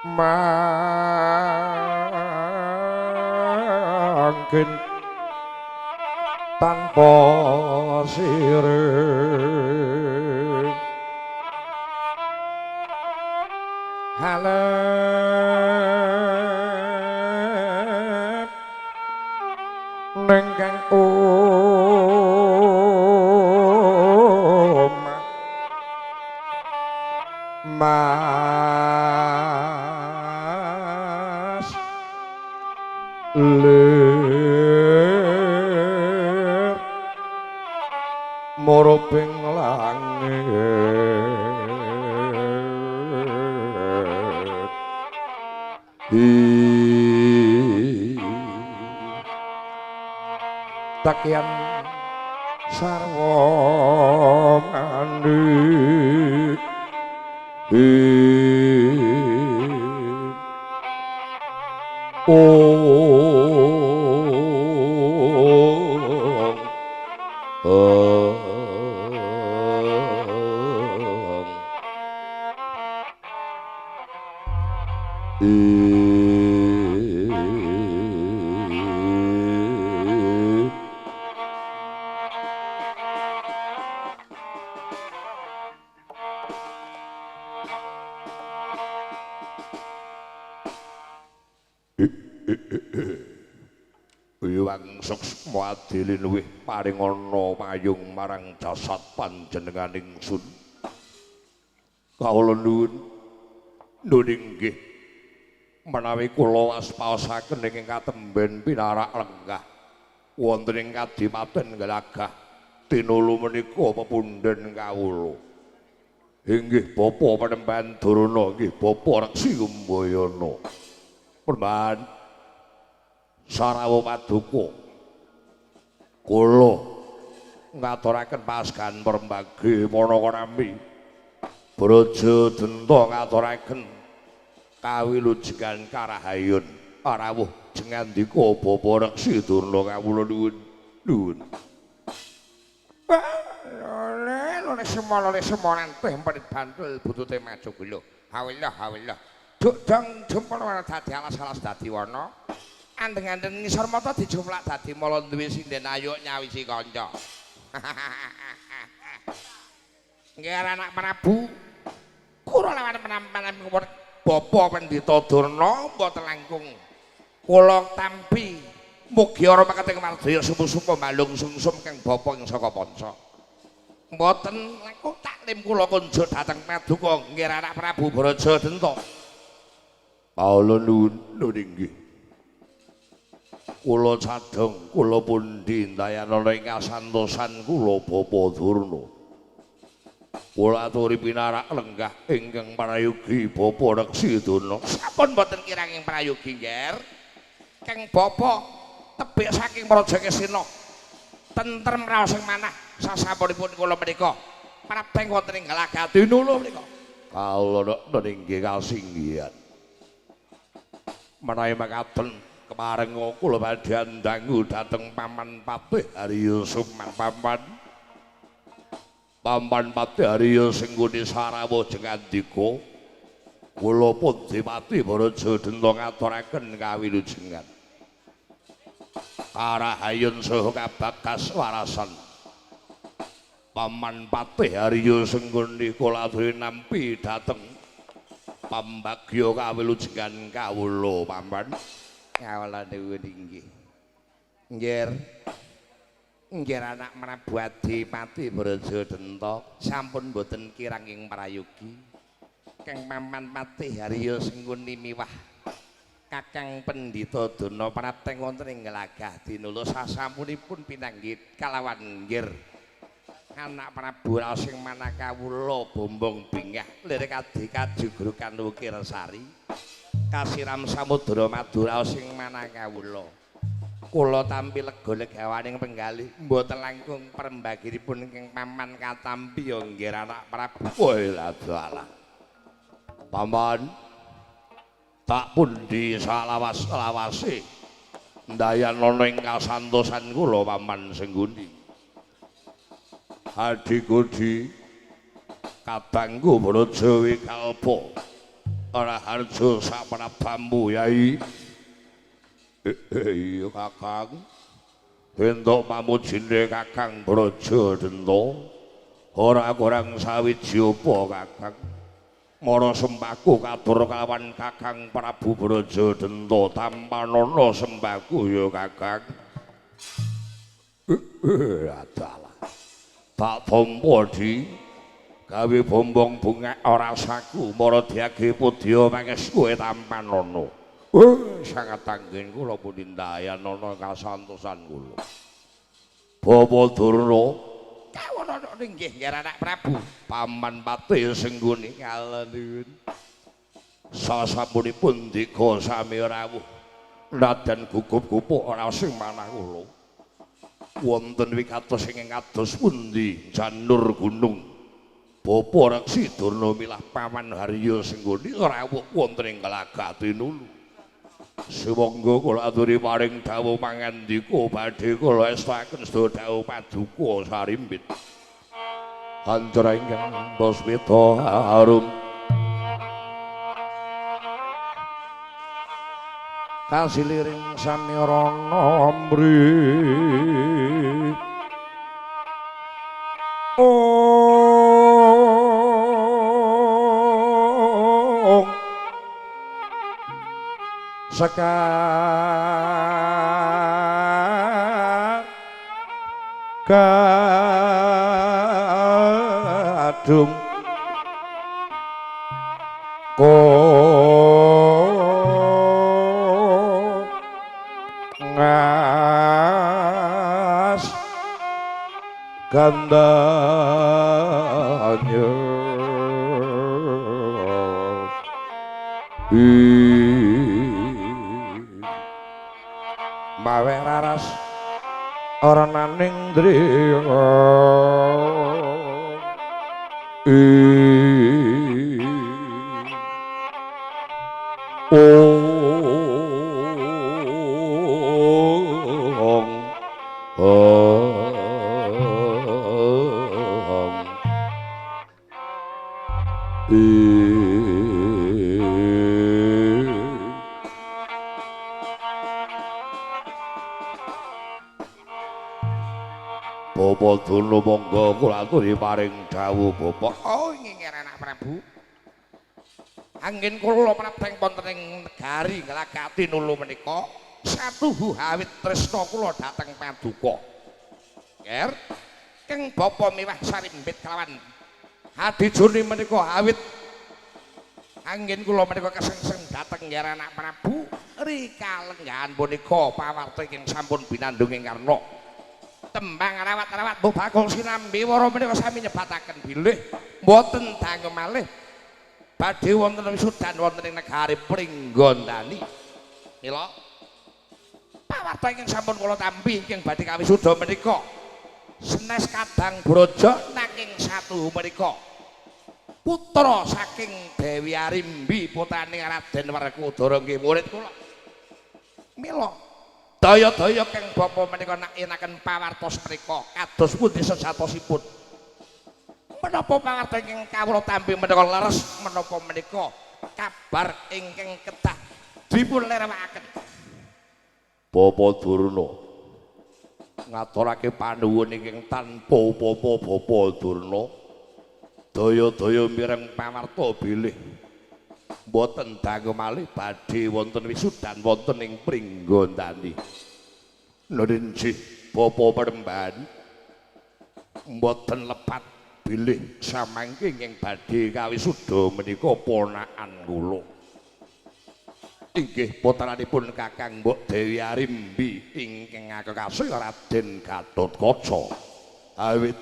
mangkin tanpa sirih halep nengkang mas lir moroping langit takian sarwa mandi Wiwang seksma adilin wih paring ana payung marang jasad panjenengan ingsun. Kawula nuwun inggih menawi kula waspaosaken ing katemben pinarak lenggah wonten ing Kadipaten Glagah tinulu menika pepundhen kawula. Inggih Bapa Panembahan Durna, inggih Bapa Reksi Kumbayana. Perban Sarawa Paduka kula ngaturaken pasgan perembage Manakarami Braja Denta ngaturaken kawilujengan karahayun arawuh jengandika Bapa Reksi Durna kawula nuwun. Lone semono tempet bantul butute maju gelo. Hawillah. Duk dang jempol ora dadi alas-alas dadi wana. Andeng-andeng ngisor mata dijumlak dadi mala duwe sinden ayuk nyawisi kanca. Nggih anak Prabu. Kula lawan penampilan Bapa Pendhita Durna mboten langkung. Kula tampi mugi ora makating mardaya sumu-sumu balung sungsum kang bapa ing saka panca. Mboten langkung taklim kula kunjuk dhateng Paduka nggih anak Prabu Braja Denta. Kawula nuwun inggih. Kula cadhong kula pundi ndayana ing kasantosan kula Bapa Durna. Kula aturi pinarak lenggah ingkang prayogi Bapa Reksi Durna. Sampun mboten kirang ing prayogi nggih. Kang Bapa tebih saking Praja Kesena. Tentrem raos ing manah sasampunipun kula menika prabeng wonten ing Glagah tinulu menika. Kawula inggih kasinggihan. Menawi makaten kemareng kula badhe ndangu dhateng Paman Patih Harya Suman Paman Patih Harya sing nggone Sarawa jengandika kula Pundhipati Braja Denta ngaturaken kawilujengan karahayun saha kabagas warasan. Paman Patih Harya sing nggone kula aturi nampi dhateng pambagya kawilujengan kawula Paman. Kawula nuwun inggih. Nggih anak Prabu Adipati Braja Denta sampun boten kirang ing prayogi. Kang Paman Patih Harya Sengguni miwah Kakang Pendhita Durna prateng wonten ing Glagah tinulu sasampunipun pinanggih kalawan nggir anak Prabu Rasing Manakawula Bombong Bingah lirik adika jugrukan Ukir Sari kasiram Samudra Madura sing Manakawula. Kula tampi lega legawaning penggalih mboten langkung perembaginipun ing Paman katampi ya nggih anak Prabu. Walah. Paman tak pundi salawas-lawase ndayan ana ing kasantosan kula Paman Sengguni. Adi Gudi kadangku Braja Wikalpa ora harjo sak prabamu Yai. Iya Kakang. Entuk pamujine Kakang Brajadenta. Ora kurang sawiji apa Kakang. Mara sembahku katur kawan Kakang Prabu Brajadenta tampanana sembahku ya Kakang. Adalah. Tak tampa di gawe bombong bunga ora saku mara diage pudya mangis kowe tampanana. Sangat anggen kula punindayan ana kasantosan kula. Bapak Durna kawono nggih anak Prabu paman pati sing nggone kalendun. Sasampunipun dika sami rawuh radan gugup-gupuk ora sing manah kula. Wonten wikatos ingkang kados pundi janur gunung. Bapa Reksi Durna milah paman Harya sing nggone rawuh wonten ing Glagah Tinulu. Sumangga kula aturi paring dawuh pangandika badhe kula estaken sedaya dawuh paduka sarimbit. Ancora ingkang puspita harum kasiliring samirana mri kadung ngas gandanya mawe raras ora naning driya Bapak Durna monggo kula aturi paring dawuh Bapak. Oh nggih anak Prabu. Anggen kula prateng wonten ing negari Glagah Tinulu menika satuhu awit tresna kula dhateng paduka. Nger keng bapa miwah sarimbit kelawan Adijuni menika awit anggen kula menika kesengsem dhateng anak Prabu rikalenggahan punika pawarta ing sampun binandung ing karna tembang rawat-rawat mbuh bakul sinambi wara menika sami nyebataken bilih mboten dangu malih badhe wonten wisudan wonten ing negari Pringgondani. Mila pawarta ingkang sampun kula tampi ingkang badhe kawisuda menika senes kadang brojo nanging satu menika putra saking Dewi Arimbi putraning Raden Werkudara nggih murid kula. Mila daya-daya kang bapa menika nakinaken pawartos menika kados pundi sejatosipun. Menapa pawarta ingkang kawula tampi menika leres menapa menika kabar ingkang kedah dipun lerewakaken. Bapa Durna ngaturake panuwun ingkang tanpa apa-apa Bapa Durna. Daya-daya mireng pawarta bilih mboten dangu malih badhe wonten wisudan wonten ing Pringgondani. Nurinjih Bapa Perembahan mboten lepat bilih samangke ing badhe kawisuda menika ponakan kula. Inggih putranipun Kakang Mbok Dewi Arimbi ingkang kakasih Raden Gatotkaca. Awit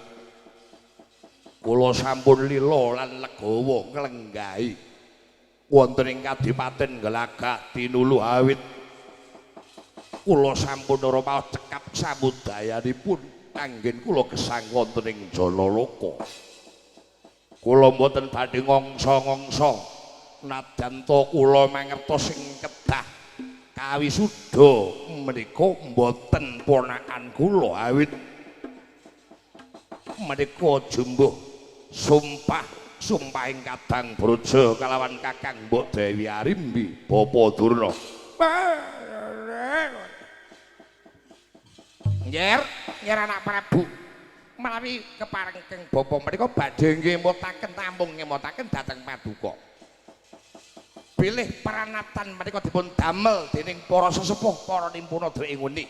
kula sampun lila lan legawa nglenggahi wonten ing Kadipaten Glagah Tinulu awit kula sampun ora mau cekap samudayanipun anggen kula gesang wonten ing Janalaka. Kula mboten badhe ngongso-ngongso nadyan to kula mangertos ing kedah kawisuda menika mboten ponakan kula awit menika jumbuh sumpah sumpahing kadang brojo kalawan Kakang Mbok Dewi Arimbi Bapa Durna. Nyer anak Prabu menawi keparengking bapa menika badhe ngemotaken namung ngemotaken dhateng paduka. Bilih peranatan menika dipun damel dening para sesepuh para nimpuna dherek nguni.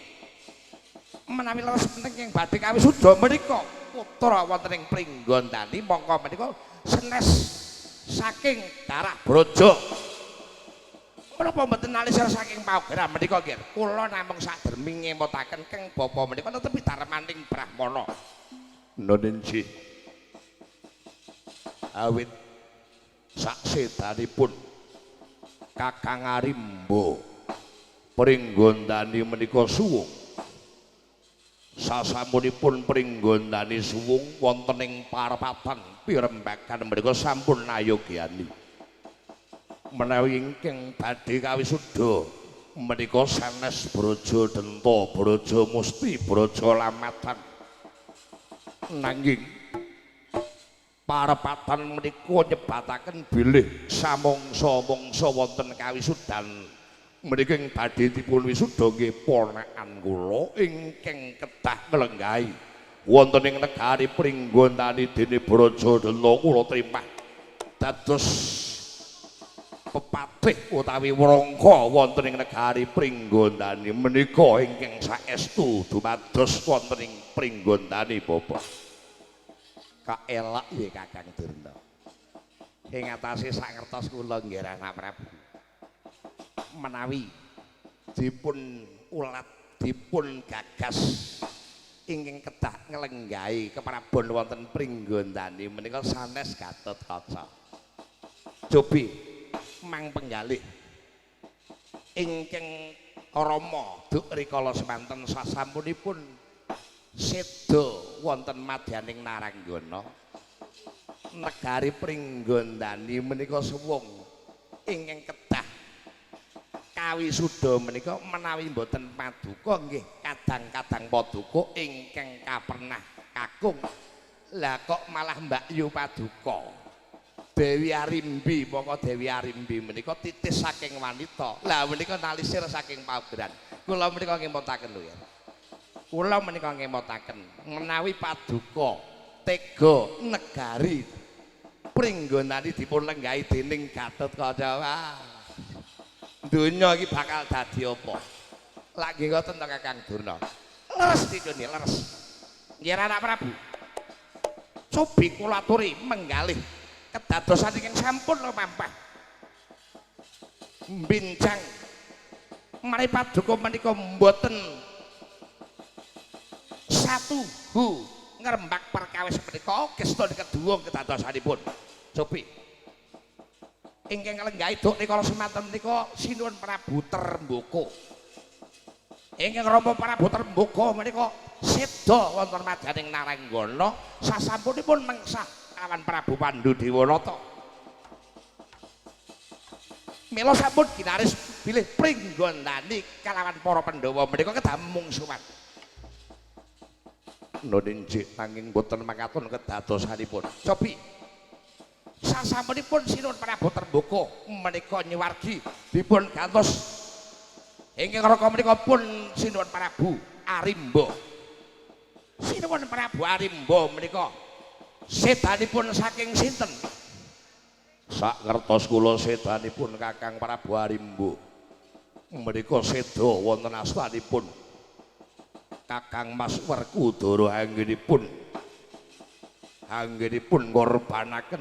Menawi leres penting ing badhe kawisuda menika putra wonten ing Pringgondani mongko menika senes saking darah brojo. Menapa mboten nalisir saking paugeran menika nggih kula namung saderming ngemotaken keng bapa menika netepi darmaning Brahmana. Nonenji awit saksedanipun Kakang Arimbo Pringgondani menika suwung. Sasampunipun Pringgondani suwung wonten ing parapatan pirembagan menika sampun nayogyani. Menawi ingkang badhe kawisuda menika sanes brojo denta, brojo musti, brojo lamatan. Nanging parapatan menika nyebataken bilih samangsa-mangsa wonten kawisudan menika ing badhe dipun wisuda nggih ponakan kula ingkang kedah nglenggahi wonten ing negari Pringgondani dene Brajadana kula trimah dados pepatih utawi wrangka wonten ing negari Pringgondani menika ingkang saestu dumados wonten ing Pringgondani Bapak. Kaelak nggih Kakang Durna. Ing atase sak ngertos kula nggih Anak Prabu. Menawi dipun ulat dipun gagas ingkang kedah nglenggahi keprabon wonten Pringgondani menika sanes Gatotkaca. Cobi mang penggalih ingkang Rama Duk rikala semanten sasampunipun seda wonten madyaning Naranggana negari Pringgondani menika suwung ingkang kedah kawisuda menika menawi mboten paduka nggih kadang-kadang paduka ingkang kapernah kakung lah kok malah Mbak Yu paduka Dewi Arimbi mongko Dewi Arimbi menika titis saking wanita lah menika nalisir saking paugeran kula menika ngemotaken lho ya. Kula menika ngemotaken menawi paduka tega negari Pringgondani dipun lenggahi dening Gatotkaca. Donya iki bakal dadi apa? Lak nggih ngoten to Kakang Durna. Leres dikene leres. Nggih Anak Prabu. Cobi kula aturi menggalih kedadosan ingkang sampun lumampah. Mbincang mari paduka menika mboten satu ngrembak perkawis menika gesta kedua kedadosanipun. Cobi ingkang lenggahi duk rikala semanten menika Sinuwun Prabu Tremboko. Ingkang Rama Prabu Tremboko menika seda wonten madyaning Naranggana sasampunipun mengsah kalawan Prabu Pandhudewanata. Mila sampun ginaris bilih Pringgondani kalawan para Pandhawa menika kedah mungsuhan. Nonenjik nanging boten makaten kedadosanipun. Cobi sasampunipun Sinuwun Prabu Tremboko menika nyewargi dipun gantos ingkang raka menika pun Sinuwun Prabu Arimba. Sinuwun Prabu Arimba menika sedanipun saking sinten? Sak ngertos kula sedanipun Kakang Prabu Arimba. Menika seda wonten astanipun Kakang Mas Werkudara anggenipun ngorbanaken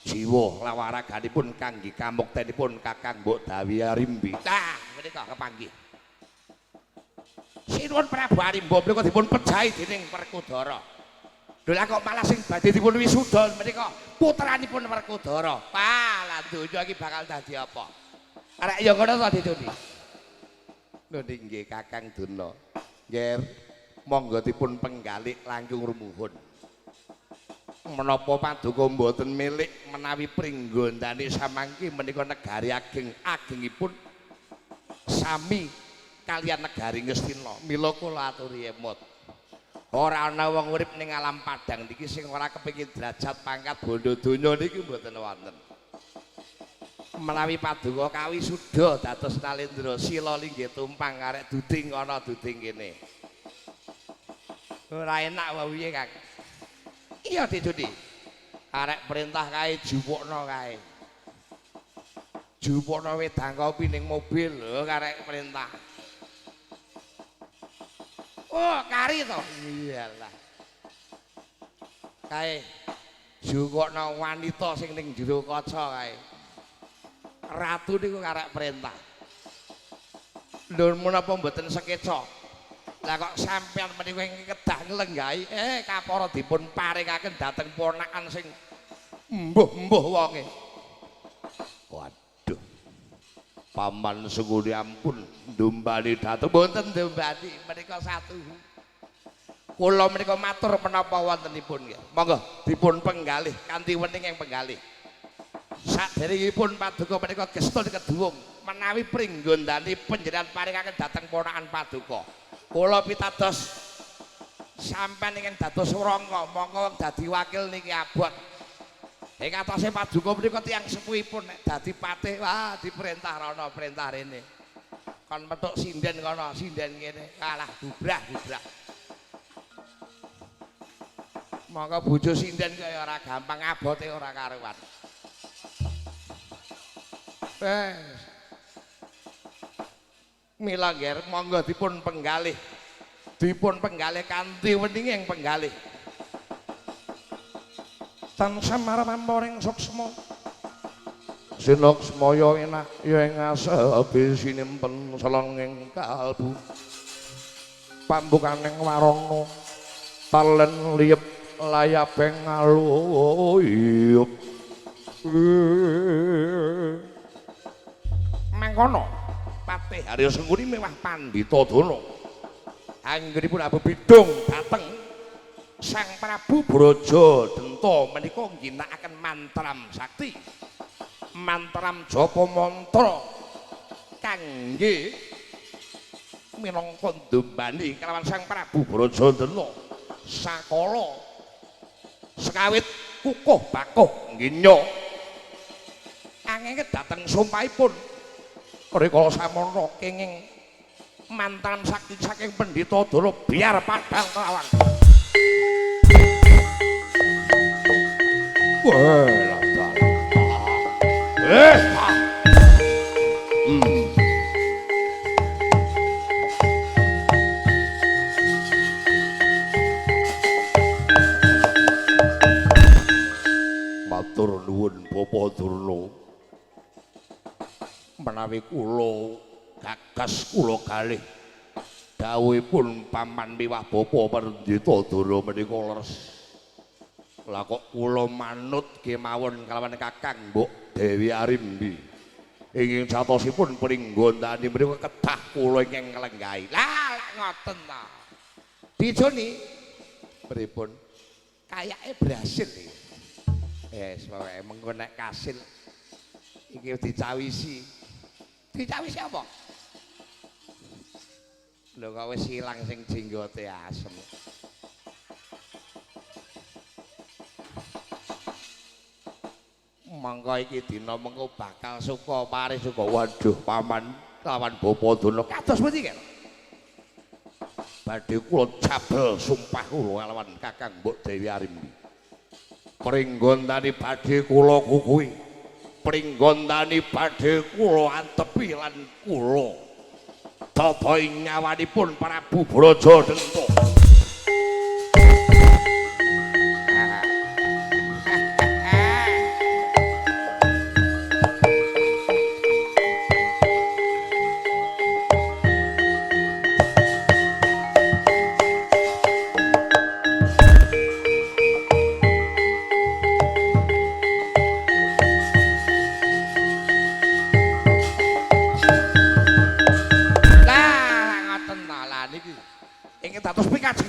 jiwa lawaraganipun kangge kamuktenipun Kakang Mbok Dewi Arimbi. Nah, menika kepanggih. Sinuwun Prabu Arimba menika dipun pejahi dening Werkudara. Lha kok malah sing badhe dipun wisuda menika putranipun Werkudara. Wah, lah donya iki bakal dadi apa? Arek ya ngono to dituni. Lho nggih Kakang Durna. Nggih, monggo dipun penggalih langkung rumuhun. Menapa paduka mboten milik menawi Pringgondani samangke menika negari agengipun sami kalian negari Ngastina. Mila kula aturi emot. Ora ana wong urip ning alam padang niki sing ora kepengin derajat pangkat bondo donya niki mboten wonten. Menawi paduka kawisuda dados Nalendra sila linggih tumpang arek duding kana duding kene. Ora enak wae piye, Kang? Iya didudi. Arek perintah kae jupukno kae. Jupukno wedang kopi ning mobil lho arek perintah. Oh, kari to. Iyalah. Kae jukukno wanita sing ning jero kaca kae. Ratu niku arek perintah. Lho menapa mboten sekeca? Lah kok sampean menika kedah nglenggahi kapara dipun paringaken dhateng ponakan sing embuh-embuh wonge. Waduh. Paman sengune ampun ndumbani dhateng mboten ndumbani menika satu. Kula menika matur menapa wontenipun nggih. Monggo dipun penggalih kanthi wening ing penggalih. Saderengipun paduka menika gesta kedhuwung menawi pringgondani panjenengan paringaken dhateng ponakan paduka. Kula pitados sampeyan ingkang dados rangka monggo dadi wakil niki abot. Ing atase paduka menika tiyang sepuhipun nek dadi patih wah diperintah rono perintah rene. Kon metuk sinden kono sinden kene kalah bubrah-bubrah. Monggo bojo sinden kaya ora gampang abote ora karuan. Mila nggih monggo dipun penggalih. Dipun penggalih kanthi wening ing penggalih. Tansah maramaring suksma. Sinaksmaya enak ya ing asabe sinimpen selong ing kalbu. Pambukaning warana talen liyep layaping aluyup. Mangkono Patih Harya Sengkuni mewah Pandhita Dana anggenipun abebidung dhateng Sang Prabu Brajadenta menika ngginakaken mantram sakti mantram japa mantra kangge minangka ndumbani kelawan Sang Prabu Brajadenta sakala sekawit kukuh bakuh nggenya angenge dhateng sumpahipun rikala samono kenging mantram sakti saking Pandhita Dana biar padhang kelawan. Wah, matur nuwun Bapa Durna. Menawi kula gagas kula kalih dawuhipun paman miwah Bapa Pandhita Dana menika leres. Lah kok kula manut kemawon kalawan Kakang Mbok Dewi Arimbi. Ingkang catosipun pringgondani menika kedah kula ingkang nglenggahi. Lah ngoten ta. Dijoni pripun? Kayake berhasil iki. Pokoke mengko nek kasil iki dicawisi. Dicawisi apa? Lho kok wis ilang sing jenggote asem. Mangka iki dina mengko bakal suka paris suka. Waduh paman lawan Bapa Dana kados pundi kene? Badhe kula cabel sumpah kula lawan Kakang Mbok Dewi Arimbi. Pringgondani badhe kula kukuhi. Pringgondani badhe kula antepi lan kula dadahi nyawanipun Prabu Brajadenta.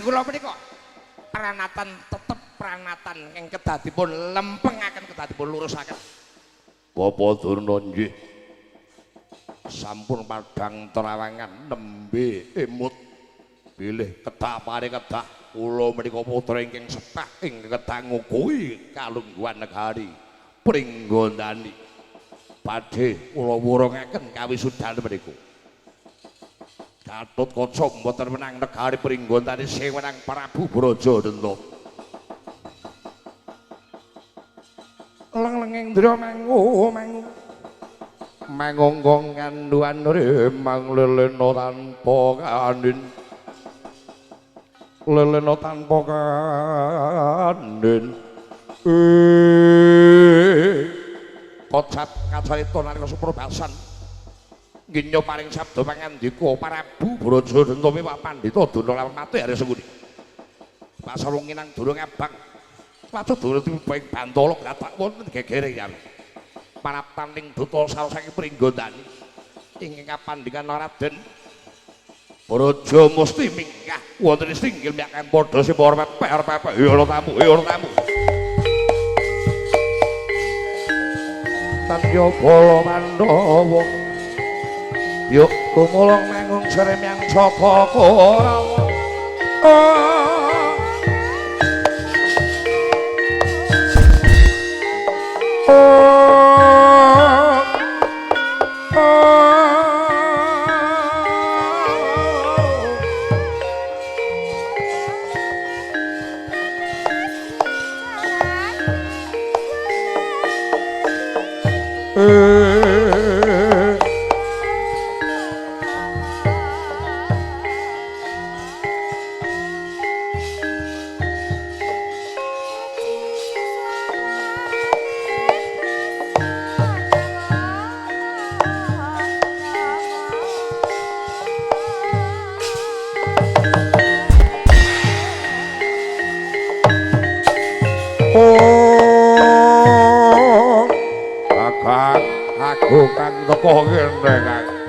Kula menika pranatan tetep pranatan ing kedah dipun lempengaken kedah dipun lurusaken. Bapa Durna nggih. Sampun padhang trawangan nembe emut bilih kedah pare kedah kula menika putra ingkang sepah ing Ketanggukuhi Kalungguhan Negari Pringgondani badhe kula wurungaken kawisudan menika Gatotkaca mboten menang negari Pringgondani sing menang Prabu Bradjadenta leng-lenging ndra mangu mangonggong kanduan remang lelena tanpa kanin lelena tanpa kanin kocap kacarita nalika suprabasan nginyo paring sabda pangandika Prabu Bradjadenta miwah pandhita duna lawan mati are sengkuni pasal nginang durung abang Watu durung baik Bantala gatak wonten gegere yan panaptaning duta saking Pringgondani ingkang kapandhingan Raden Braja Musti minggah wonten inggil miyakaken padha separa pepek ya tamu Tanyo Bala Pandhawa yuk kumulung mangung sremyang saka Korawa aku kang teko kene kang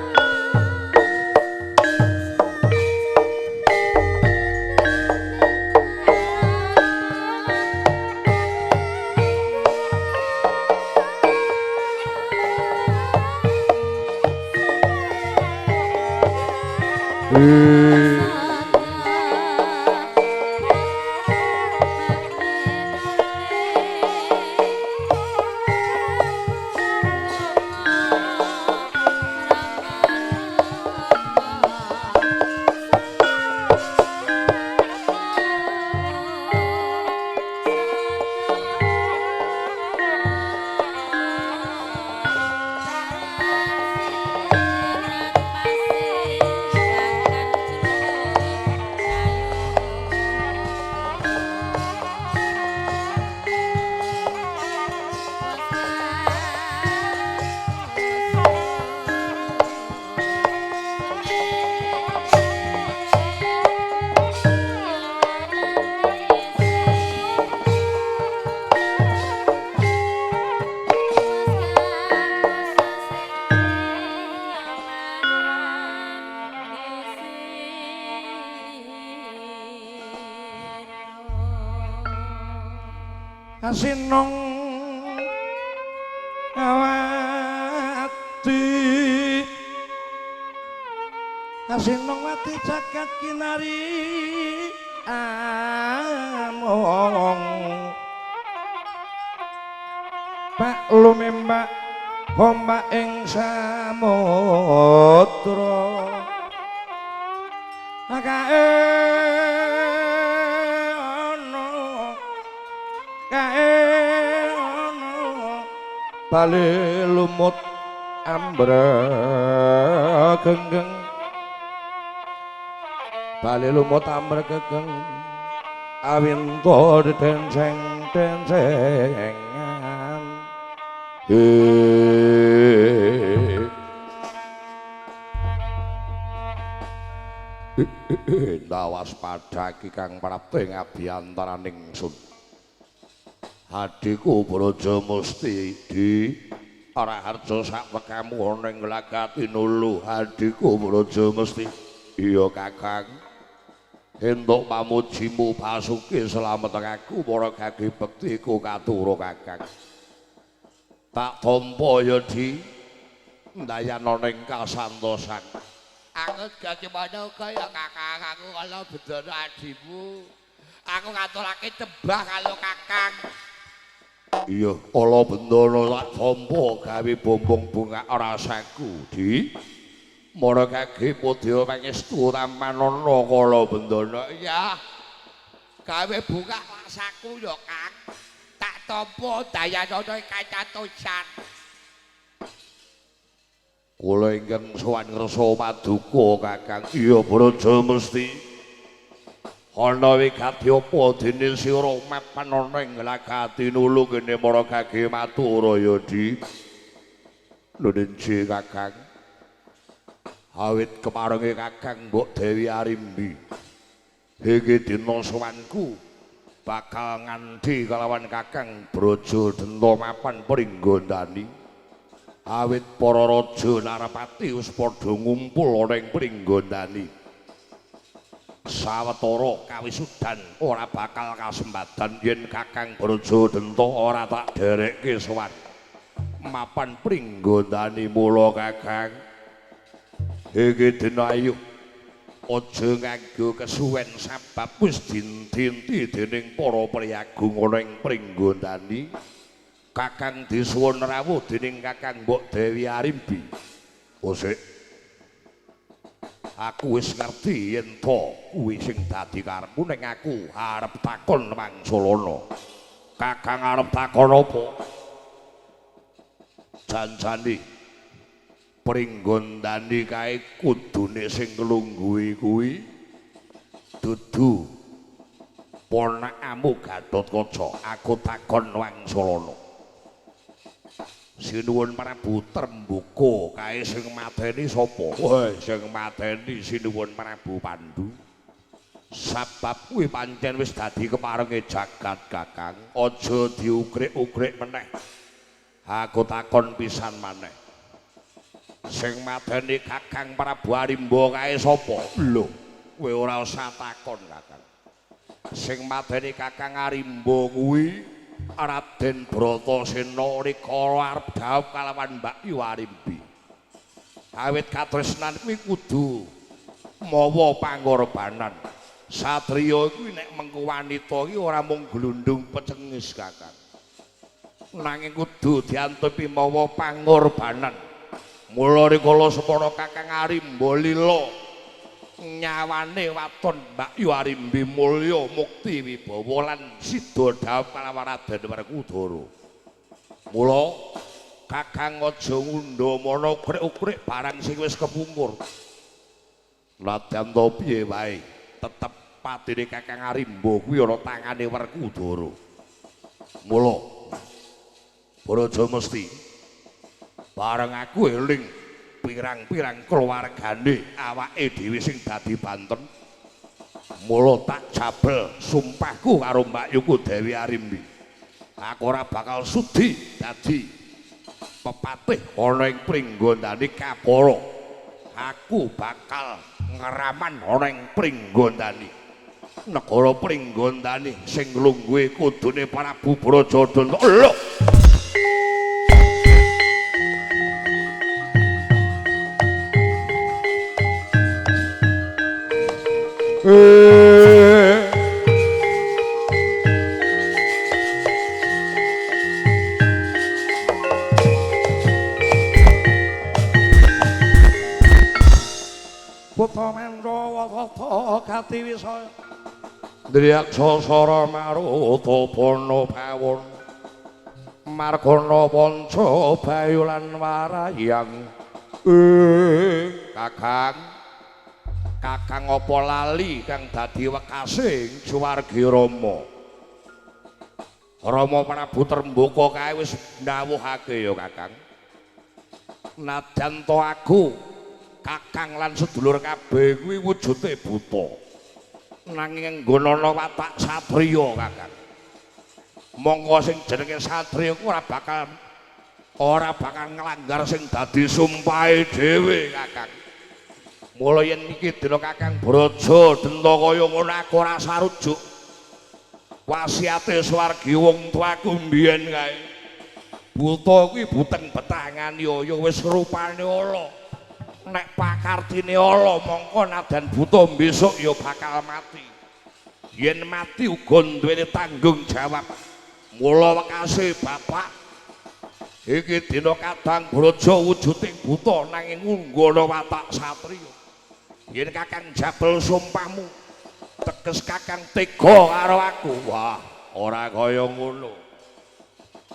Asinong awati Asinong wati jagat kinari among Pak lumembak ombak ing samudra akae bali lumut ambregenggeng bali lumut ambregenggeng awinto densengan Ndawas pada kang prapta ing abiyantaraning sun Adiku Braja Musti di ora harja sak wekamu ana ing Glagati Nulu Adiku Braja Musti iya Kakang entuk pamujimu basuki slamet aku para gage bektiku katura Kakang tak tampa ya di ndayan ana ing kasantosan anget gage mana kaya Kakang aku kala bedana adimu Aku ngaturake tebah karo Kakang. Iya, kala bendana tak tampa gawe bombong bunga rasaku, Di. Mara kage padha pangestu tamanana kala bendana. Ya. Gawe bunga rasaku ya, Kang. Tak tampa dayana kacatosan. Kula ingkang sowan ngersa paduka Kakang. Iya Braja mesti. Ana wigati apa dene sira mapan ana ing lagati nulu kene para kage matur ya Di. Nunji Kakang. Awit keparenge Kakang Mbok Dewi Arimbi. Iki dina sowanku bakal nganti kalawan Kakang Braja Denta mapan Pringgondani. Awit para raja Narapati wis padha ngumpul ana ing Pringgondani. Sawetara kawisudan ora bakal kasembadan yen Kakang Braja Denta ora tak derekke sowan mapan Pringgondani mula Kakang. Iki dina ayu aja nganggo kesuwen sabab wis dintinti dening para priyagung ana ing Pringgondani. Kakang disuwun rawuh dening Kakang Mbok Dewi Arimbi. Osik aku wis ngerti yen to kuwi sing dadi karepmu ning aku arep takon Wangsulana. Kakang arep takon apa? Janjane Pringgondani kae kudune sing nglungguhi kuwi dudu ponakamu Gatotkaca. Aku takon Wangsulana. Sinuwun Prabu Trembuka kae sing mateni sapa? Wah, sing mateni sinuwun Prabu Pandhu. Sabab kuwi pancen wis dadi keparenge jagat Kakang. Aja diukrik-ukrik meneh. Aku takon pisan maneh. Sing mateni Kakang Prabu Arimba kae sapa? Lho, kowe ora usah takon Kakang. Sing mateni Kakang Arimba kuwi Raden Bratasena rikala arep dhaup kalawan Mbakyu Arimbi. Awit katresnan kuwi kudu mawa pangorbanan. Satriya kuwi nek mengko wanita iki ora mung glundung pecengis Kakang. Nanging kudu diantupi mawa pangorbanan. Mula rikala separa Kakang Arimba lila nyawane waton Mbakyu Arimbi mulya mukti wibawa lan sida dhaup kalawan Raden Werkudara. Mula Kakang aja ngundha mana ukrik-ukrik barang sing wis kepungkur. Nadyan to piye wae tetep patine Kakang Arimba kuwi ana tangane Werkudara. Mula Braja mesti bareng aku eling pirang-pirang keluargane awake dhewe sing dadi banten. Mula tak jabel sumpahku karo Mbakyuku Dewi Arimbi. Aku ora bakal sudi dadi pepatih ana ing Pringgondani Kapara. Aku bakal ngeraman ana ing Pringgondani. Negara Pringgondani sing nglungguhi kudune Prabu Brajadanta. Lho. Putra Mandra Watata Katiwisaya Driyaksa Sara Maruta Pana Pawon Margana Panca Bayu lan Warayang. Kakang apa lali kang dadi wekasing Suwargi Rama. Rama Prabu Trembuka kae wis ndhawuhake ya Kakang. Nadyan to aku Kakang lan sedulur kabeh kuwi wujude buta. Nanging nggonana watak satriya Kakang. Monggo sing jenenge satriya ku ora bakal nglanggar sing dadi sumpahe dhewe Kakang. Mula yen iki dina Kakang Braja Denta kaya ngono aku ora sarujuk. Wasiate Suwargi wong tuaku mbiyen kae. Buta kuwi buteng betangan ya wis rupane ala. Nek pakartine ala mongko nadan buta besok ya bakal mati. yen mati uga duweni tanggung jawab. Mula wekase bapak iki dina Kadang Braja wujuding buta nanging unggana watak satriya. Yen Kakang jabel sumpahmu teges Kakang tega karo aku. Wah, ora kaya ngono.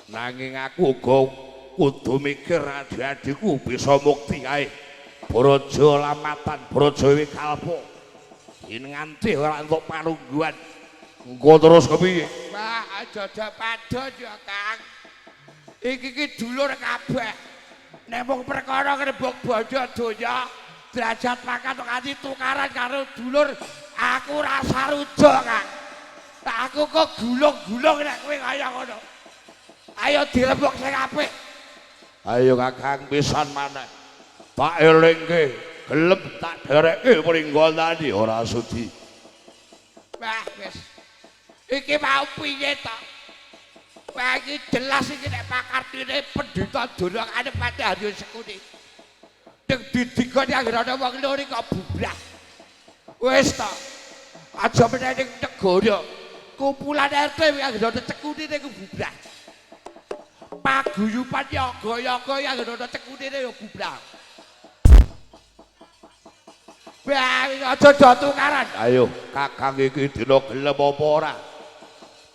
Nanging aku uga kudu mikir adik-adikku bisa mukti kae. Braja lamatan Braja Wikalpa. Yen nganti ora entuk panungguan, engko terus kepiye? Mbah, aja padha ya, Kang. Iki dulur kabeh. Nek mung perkara ngrebuk bojo donya, derajat pangkat nganti tukaran karo dulur, aku rasa rujuk, Kang. Aku kok gulung-gulung nek kowe kaya ngono. Ayo direbuk sing apik. Ayo Kakang pisan maneh. Tak elingke, gelem tak dereke pringgondani ora sudi. Wah, wis. Iki mau piye to? Wah, iki jelas iki nek pakartine pendhita dolongane pati Haryo Sekuni. Ning didikane anggere ana wong loro kok bubrah. Wis to. Aja meneh ning negara. Kumpulan RT anggere ana Sekuni niku bubrah. Paguyupan yoga-yoga anggere ana Sekuni yo bubrah. Wah, aja tukaran. Ayo Kakang iki dina gelem apa ora?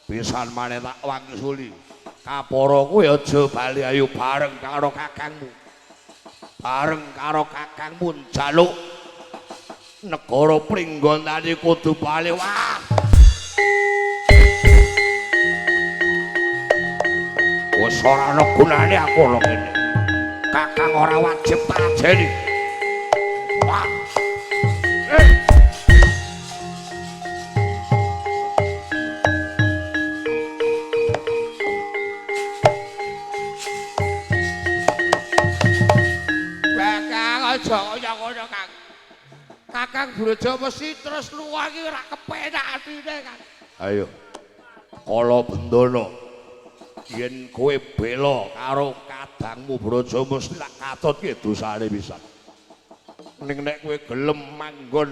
Pisan maneh tak wangsuli. Kapara kuwi aja bali ayo bareng karo kakangmu. Bareng karo kakangmu njaluk negara Pringgondani kudu bali. Wah. Wis ora ana gunane aku lho kene. Kakang ora wajib tak ajeni. Wah. Aja kaya ngono, Kang. Kakang Braja mesti terus luwangi ora kepenak atine, Kang. Ayo. Kala Bendana. Yen kowe bela karo kadangmu Braja mesti tak katutke dosane pisan. Ning nek kowe gelem manggon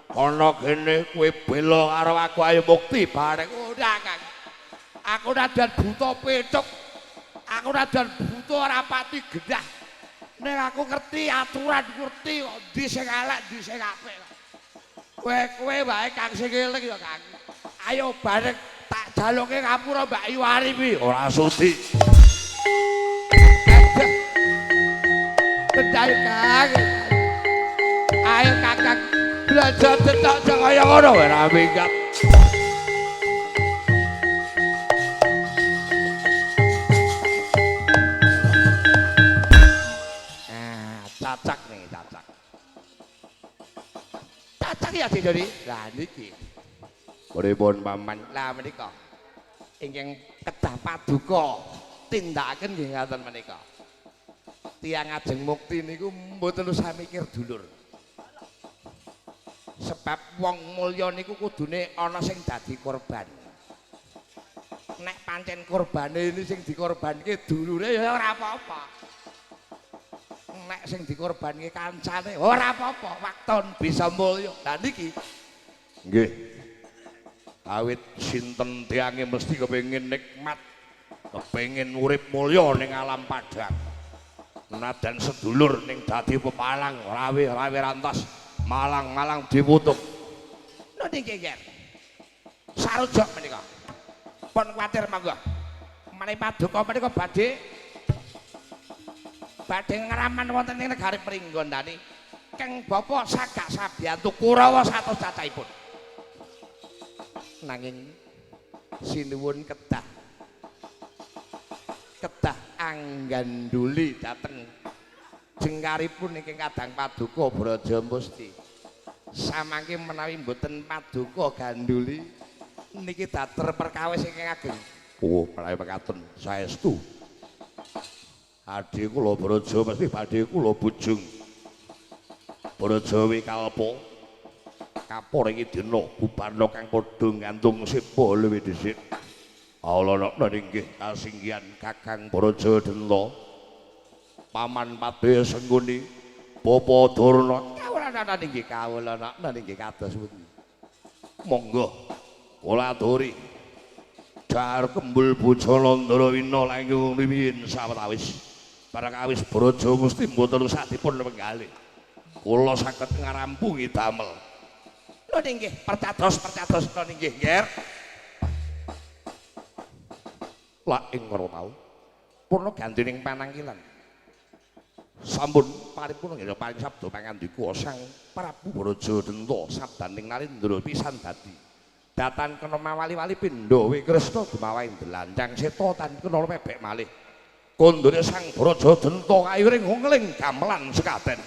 ana kene kowe bela karo aku ayo mukti bareng. Ora, Kang. Aku nadan buta petuk. Aku nadan buta ora pati genah. Nek aku ngerti aturan, ngerti kok ndi sing elek, ndi sing apik. Kowe wae Kang sing eling ya, Kang. Ayo bareng tak jaluke ngapura Mbak Ayu Arif. Ora sudi. Bedai Kang. Ayo Kakang belajar tetok aja kaya ngono ora minggat. Cacak nih, cacak. Cacak ya Didori. Lah niki. Pripun Paman? Lah menika. Ingkang kedah paduka tindakaken nggih ngaten menika. Tiyang ajeng mukti niku mboten usah mikir dulur. Sebab wong mulya niku kudune ana sing dadi korban. Nek pancen korbane ini sing dikorbanke dulure ya ora apa-apa. Nek sing dikorbanke kancane ora apa-apa, wakton bisa mulya. Lah niki nggih. Awit sinten tiange mesti kepengin nikmat, kepengin urip mulya ning alam padang. Nadan sedulur ning dadi pepalang, rawe-rawe rantas, malang-malang diputuk. Lho niki nggih. Sarujak menika. Pun kuwatir monggo. Menawi paduka menika badhe ngeraman wonten ing negari Pringgondani. Keng Bapa sagak sabiyantu Kurawa satus cacahipun. Nanging sinuwun kedah angganduli dhateng jengkaripun ingkang kadang paduka Braja Musti. Samangke menawi mboten paduka ganduli niki dater perkawis ingkang ageng. Oh, menawi mekaten saestu. Adhi kula Braja mesti badhe kula bujung. Braja Wikalpa kapur iki dina bubana kang padha ngantung sipa luwih dhisik. Allah nggih kasinggihan Kakang Braja Denta. Paman Padhe Sengguni, Bapa Durna. Kawulanana nggih kawulanana nggih kados pundi. Monggo Wuladari dar kembul bojo Nandara Wina langkung rumiyin sawetawis barang awis Braja Musti mboten satipun penggalih kula saged ngarampungi damel lho nggih percados lho nggih Nger la ing ngono tau purna gantining panangkilan sampun paripurna nggih paring sabda pangandiku Sang Prabu Bratadenta sabdaning Narendra pisan dadi datan kena mawali-wali pindha Wikresna dumawahi delandang seta tan kena mebek malih kondone Sang Bratadenta kayuring ngling gamelan sekaten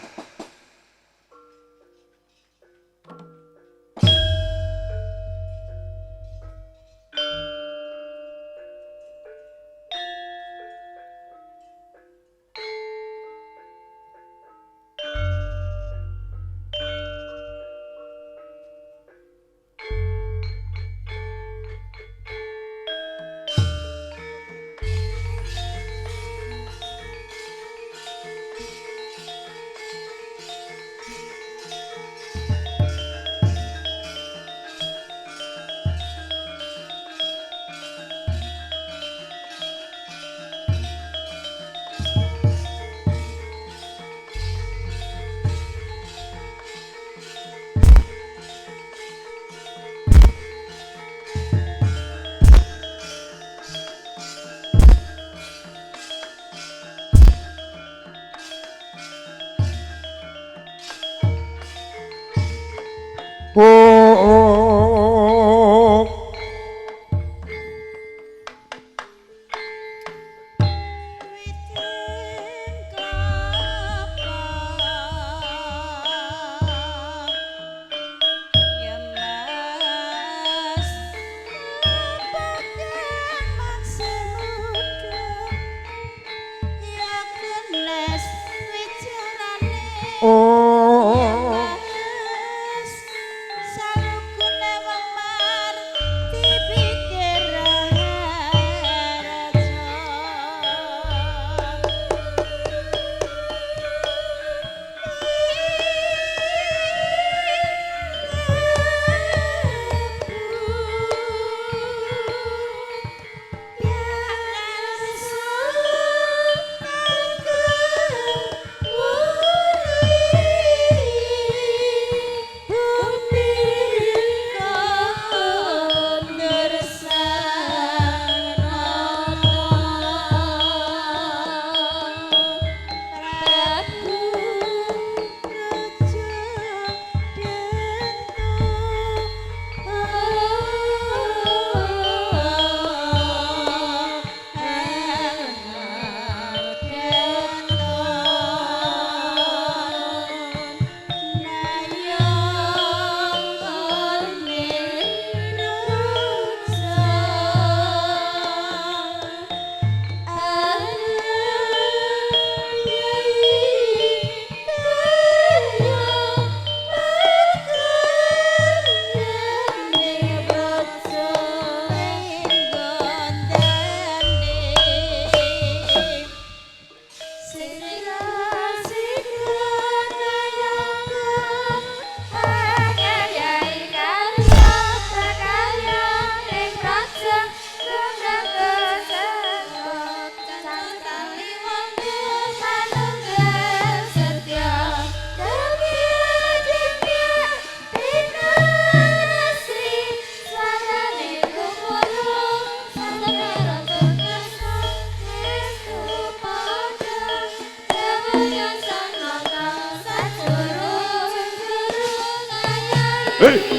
Hey!